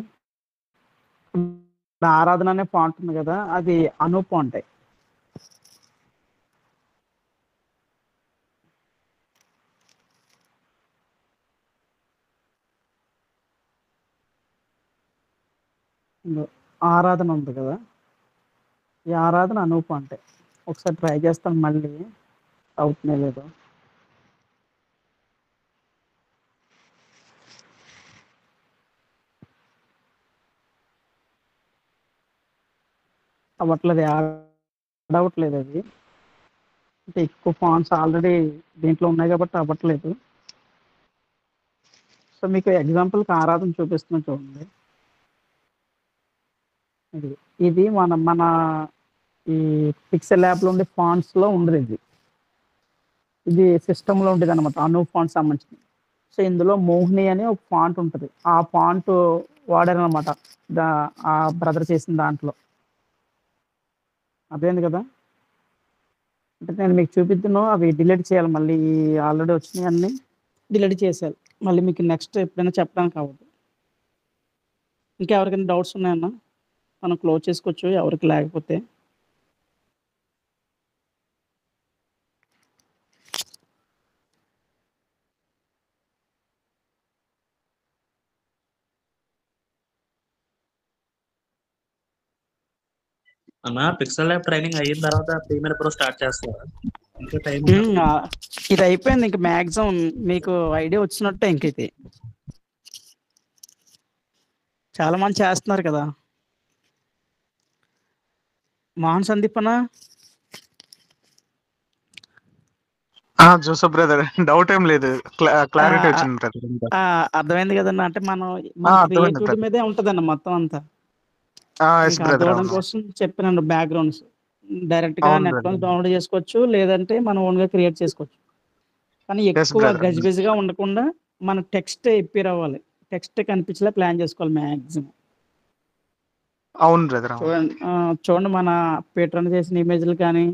ఆరాధన అనే ఫాంట్ ఉంది కదా, అది అను ఫాంటే. ఇంగో ఆరాధన ఉంది కదా, ఈ ఆరాధన అను ఫాంటే. ఒకసారి ట్రై చేస్తాను మళ్ళీ, అవుతుందో లేదో. అవ్వట్లేదు, యాడ్ అవ్వట్లేదు అది. అంటే ఎక్కువ ఫాంట్స్ ఆల్రెడీ దీంట్లో ఉన్నాయి కాబట్టి అవ్వట్లేదు. సో మీకు ఎగ్జాంపుల్కి ఆరాధన చూపిస్తున్నా చూడండి. ఇది ఇది మన ఈ పిక్సెల్ యాప్లో ఉండే ఫాంట్స్లో ఉండదు ఇది. ఇది సిస్టంలో ఉండేది అనమాట, అను ఫాంట్ సంబంధించింది. సో ఇందులో మోహిని అని ఒక ఫాంట్ ఉంటుంది, ఆ ఫాంట్ వాడారనమాట ఆ బ్రదర్ చేసిన దాంట్లో. అదేంది కదా, అంటే నేను మీకు చూపిద్దును, అవి డిలీట్ చేయాలి మళ్ళీ. ఆల్రెడీ వచ్చినాయి అన్నీ డిలీట్ చేసేయాలి మళ్ళీ, మీకు నెక్స్ట్ ఎప్పుడైనా చెప్పడానికి అవ్వదు. ఇంకా ఎవరికైనా డౌట్స్ ఉన్నాయన్నా మనం క్లోజ్ చేసుకోవచ్చు, ఎవరికి లేకపోతే. అన్న పిక్సెల్ ల్యాబ్ ట్రైనింగ్ అయిన తర్వాత ప్రీమియర్ ప్రో స్టార్ట్ చేస్తారా? ఇంకా టైం ఉందా? ఇది అయిపోయింది, ఇంక మ్యాక్సిమం మీకు ఐడియా వచ్చినట్టే. ఇంక ఇది చాలా మంది చేస్తున్నారు కదా. మోహన్ సందీప్ అన్న, జోసఫ్ బ్రదర్, డౌట్ ఏం లేదు, క్లారిటీ వచ్చింది బ్రదర్. అర్థమైంది కదన్నా. అంటే మన అర్థమైంది క్రియేటివిటీ brother. మీదే ఉంటదన్న మొత్తం అంతా. ఎస్ ఇంకా బ్రదర్, అర్థం అవును కోసం చెప్పినాను బ్యాక్గ్రౌండ్స్. డైరెక్ట్ గా అవును నెట్ brother. నుంచి డౌన్లోడ్ చేసుకోవచ్చు, లేదంటే మనం ఓన్ గా క్రియేట్ చేసుకోవచ్చు. కానీ Yes ఎక్కువ brother. గజిబిజిగా ఉండకుండా మన టెక్స్ట్ ఎప్పిర్ అవ్వాలి, టెక్స్ట్ కనిపించేలా ప్లాన్ చేసుకోవాలి మ్యాక్సిమం. అవును బ్రదర్, అవును. చూడండి చూడండి, మన పేట్రన్ చేసిన ఇమేజ్లు కానీ,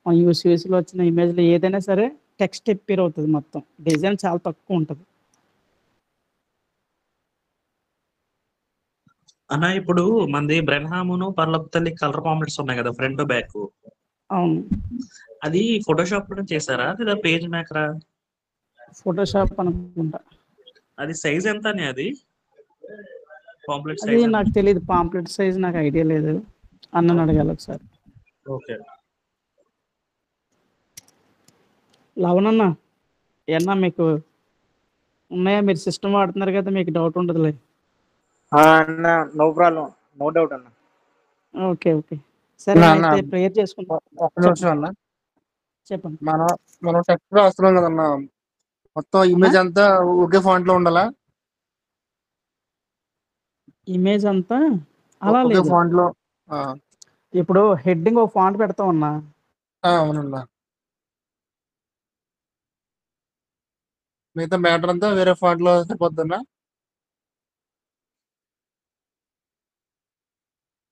మన యూసీలో వచ్చిన ఇమేజ్లు ఏదైనా సరే టెక్స్ట్ ఎప్పిర్ అవుతుంది, మొత్తం డిజైన్ చాలా తక్కువ ఉంటుంది. అన్న ఇప్పుడు మనది బ్రెన్హామును పర్లప్ తల్లి కలర్ పాంప్లెట్స్ ఉన్నాయి కదా, ఫ్రంట్ బ్యాక్. అవును, అది ఫోటోషాప్ లో చేశారా లేదా పేజ్ మేకరా? ఫోటోషాప్ అనుకుంటా. అది సైజ్ ఎంత అని, అది పాంప్లెట్ అది సైజ్ నాకు తెలియదు, పాంప్లెట్ సైజ్ నాకు ఐడియా లేదు, అన్నని అడగాలి ఒకసారి. ఓకే. లవణన్న ఏమన్నా మీకు ఉన్నాయా? మీరు సిస్టమ్ వాడుతున్నారు కదా, మీకు డౌట్ ఉండదులే. అన్న నో ప్రాబ్లం, నో డౌట్ అన్న. ఓకే ఓకే, సరే అన్న అయితే ప్రేయర్ చేసుకుంటాం. ఒక్క నిమిషం అన్న. చెప్పండి మనం మనం టెక్స్ట్ రాస్తున్నాం కదన్న, మొత్తం అన్నా. ఇమేజ్ అంతా ఒకే ఫాంట్ లో ఉండాలా? ఇమేజ్ అంతా అలా ఒకే లేదు. ఫాంట్ లో. ఇప్పుడు హెడ్డింగ్ ఒక ఫాంట్ పెడతాం అన్నా, అవునన్నా. మిగతా మ్యాటర్ అంతా వేరే ఫాంట్ లో సరిపోద్దన్నా?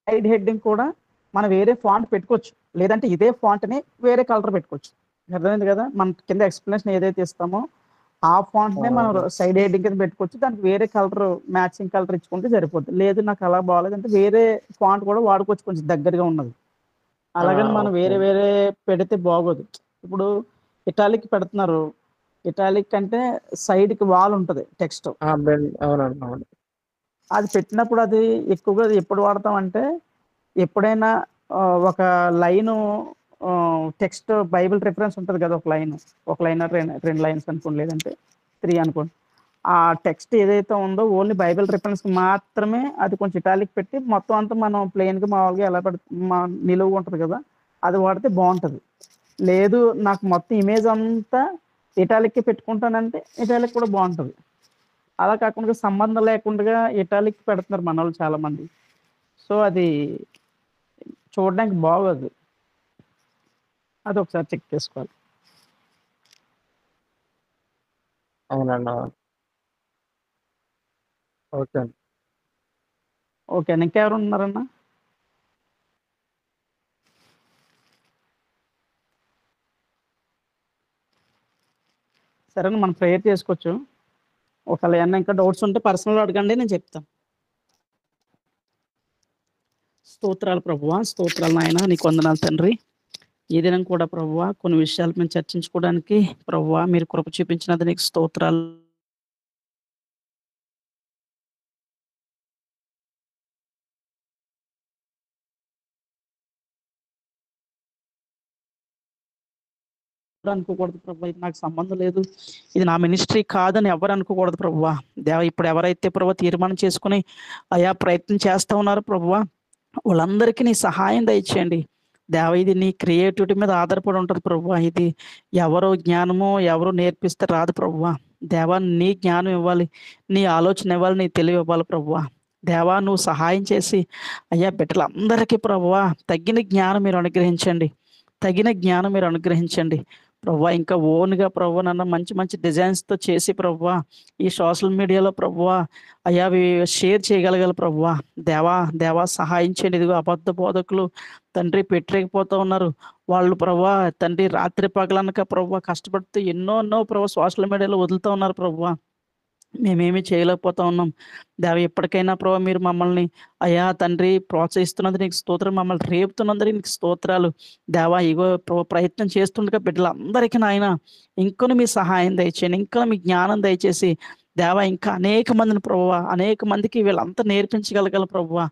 సైడ్ హెడ్డింగ్ కూడా మనం వేరే ఫాంట్ పెట్టుకోవచ్చు, లేదంటే ఇదే ఫాంట్ ని వేరే కలర్ పెట్టుకోవచ్చు. అర్థమైంది కదా, మన కింద ఎక్స్ప్లెనేషన్ ఏదైతే ఇస్తామో ఆ ఫాంట్ నే మనం సైడ్ హెడ్డింగ్ కింద పెట్టుకోవచ్చు, దానికి వేరే కలర్ మ్యాచింగ్ కలర్ ఇచ్చుకుంటే సరిపోతుంది. లేదు నాకు అలా బాగాలేదంటే వేరే ఫాంట్ కూడా వాడుకోవచ్చు, కొంచెం దగ్గరగా ఉన్నది. అలాగని మనం వేరే వేరే పెడితే బాగోదు. ఇప్పుడు ఇటాలిక్ పెడుతున్నారు, ఇటాలిక్ అంటే సైడ్ కి వాల్ ఉంటది టెక్స్ట్, అవునండి, అవును. అది పెట్టినప్పుడు అది ఎక్కువగా ఎప్పుడు వాడతాం అంటే, ఎప్పుడైనా ఒక లైను టెక్స్ట్ బైబిల్ రిఫరెన్స్ ఉంటుంది కదా, ఒక లైన్ రెండు లైన్స్ అనుకోండి, లేదంటే 3 అనుకోండి. ఆ టెక్స్ట్ ఏదైతే ఉందో ఓన్లీ బైబిల్ రిఫరెన్స్ మాత్రమే అది కొంచెం ఇటాలిక్ పెట్టి, మొత్తం అంతా మనం ప్లెయిన్గా మామూలుగా ఎలా నిలువుగా ఉంటుంది కదా, అది వాడితే బాగుంటుంది. లేదు నాకు మొత్తం ఇమేజ్ అంతా ఇటాలిక్కి పెట్టుకుంటానంటే ఇటాలిక్ కూడా బాగుంటుంది. అలా కాకుండా సంబంధం లేకుండా ఇటాలిక్ పెడుతున్నారు మన వాళ్ళు చాలా మంది. సో అది చూడడానికి బాగోదు, అది ఒకసారి చెక్ చేసుకోవాలి. అవునండి, అవును. ఓకే అండి. ఓకే, ఇంకెవరు ఉన్నారన్నా? సరే మనం ప్రేయర్ చేసుకోవచ్చు. ఒకవేళ ఏమన్నా ఇంకా డౌట్స్ ఉంటే పర్సనల్ అడగండి, నేను చెప్తాను. స్తోత్రాలు ప్రభువా, స్తోత్రాలు నాయన, నీకు వందనాలు తండ్రి. ఈ దినం కూడా ప్రభువా కొన్ని విషయాలు మేము చర్చించుకోవడానికి ప్రభువా మీరు కృప చూపించినది నీకు స్తోత్రాలు. అనుకోకూడదు ప్రభు, ఇది నాకు సంబంధం లేదు, ఇది నా మినిస్ట్రీ కాదని ఎవరు అనుకోకూడదు ప్రభువా. దేవ ఇప్పుడు ఎవరైతే ప్రభు తీర్మానం చేసుకుని అయా ప్రయత్నం చేస్తూ ఉన్నారో ప్రభువా, వాళ్ళందరికీ నీ సహాయం దయచేయండి దేవ. ఇది నీ క్రియేటివిటీ మీద ఆధారపడి ఉంటుంది ప్రభువా. ఇది ఎవరో జ్ఞానమో ఎవరో నేర్పిస్తే రాదు ప్రభువా. దేవా నీ జ్ఞానం ఇవ్వాలి, నీ ఆలోచన ఇవ్వాలి, నీ తెలివి ఇవ్వాలి ప్రభువా. దేవా నువ్వు సహాయం చేసి అయ్యా బిడ్డలందరికీ ప్రభువా తగిన జ్ఞానం మీరు అనుగ్రహించండి, తగిన జ్ఞానం మీరు అనుగ్రహించండి ప్రభువా. ఇంకా ఓన్గా ప్రభువా నన్ను మంచి మంచి డిజైన్స్తో చేసి ప్రభువా ఈ సోషల్ మీడియాలో ప్రభువా అయ్యా అవి షేర్ చేయగలగాలి ప్రభువా. దేవా సహాయం చేయండి. ఇదిగో అబద్ధ బోధకులు తండ్రి పెట్టలేకపోతూ ఉన్నారు. వాళ్ళు ప్రభువా తండ్రి రాత్రి పగలనక ప్రభువా కష్టపడుతూ ఎన్నో ప్రభువా సోషల్ మీడియాలో వదులుతూ ఉన్నారు ప్రభువా. మేమేమి చేయలేకపోతా ఉన్నాం దేవ. ఎప్పటికైనా ప్రభావ మీరు మమ్మల్ని అయ్యా తండ్రి ప్రోత్సహిస్తున్నందుకు నీకు స్తోత్రం, మమ్మల్ని రేపుతున్నందుకు నీకు స్తోత్రాలు దేవా. ఇగో ప్రయత్నం చేస్తుండగా బిడ్డలందరికీ నాయన ఇంకొన మీ సహాయం దయచేయండి, ఇంకా మీ జ్ఞానం దయచేసి దేవా ఇంకా అనేక మందిని ప్రభువా అనేక మందికి వీళ్ళంతా నేర్పించగలగల ప్రభువా.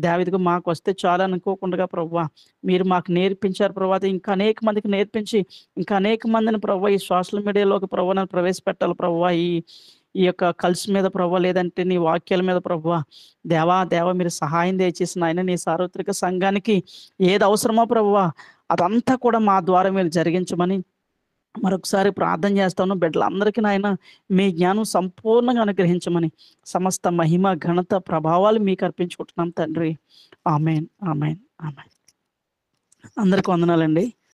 దేవ ఇదిగో మాకు వస్తే చాలా అనుకోకుండా ప్రభువా మీరు మాకు నేర్పించారు ప్రభువా. ఇంకా అనేక మందికి నేర్పించి ఇంకా అనేక మందిని ప్రభువా ఈ సోషల్ మీడియాలోకి ప్రభువా ప్రవేశపెట్టాలి ప్రభువా. ఈ యొక్క కల్స్ మీద ప్రభువా, లేదంటే నీ వాక్యాల మీద ప్రభువా. దేవా మీరు సహాయం దయచేసిన ఆయన నీ సార్వత్రిక సంఘానికి ఏది అవసరమో ప్రభువా అదంతా కూడా మా ద్వారా మీరు జరిగించమని మరొకసారి ప్రార్థన చేస్తాను. బిడ్డలందరికీ నాయన మీ జ్ఞానం సంపూర్ణంగా అనుగ్రహించమని సమస్త మహిమ ఘనత ప్రభావాలు మీకు అర్పించుకుంటున్నాం తండ్రి. Amen amen amen. అందరికీ వందనాలండి.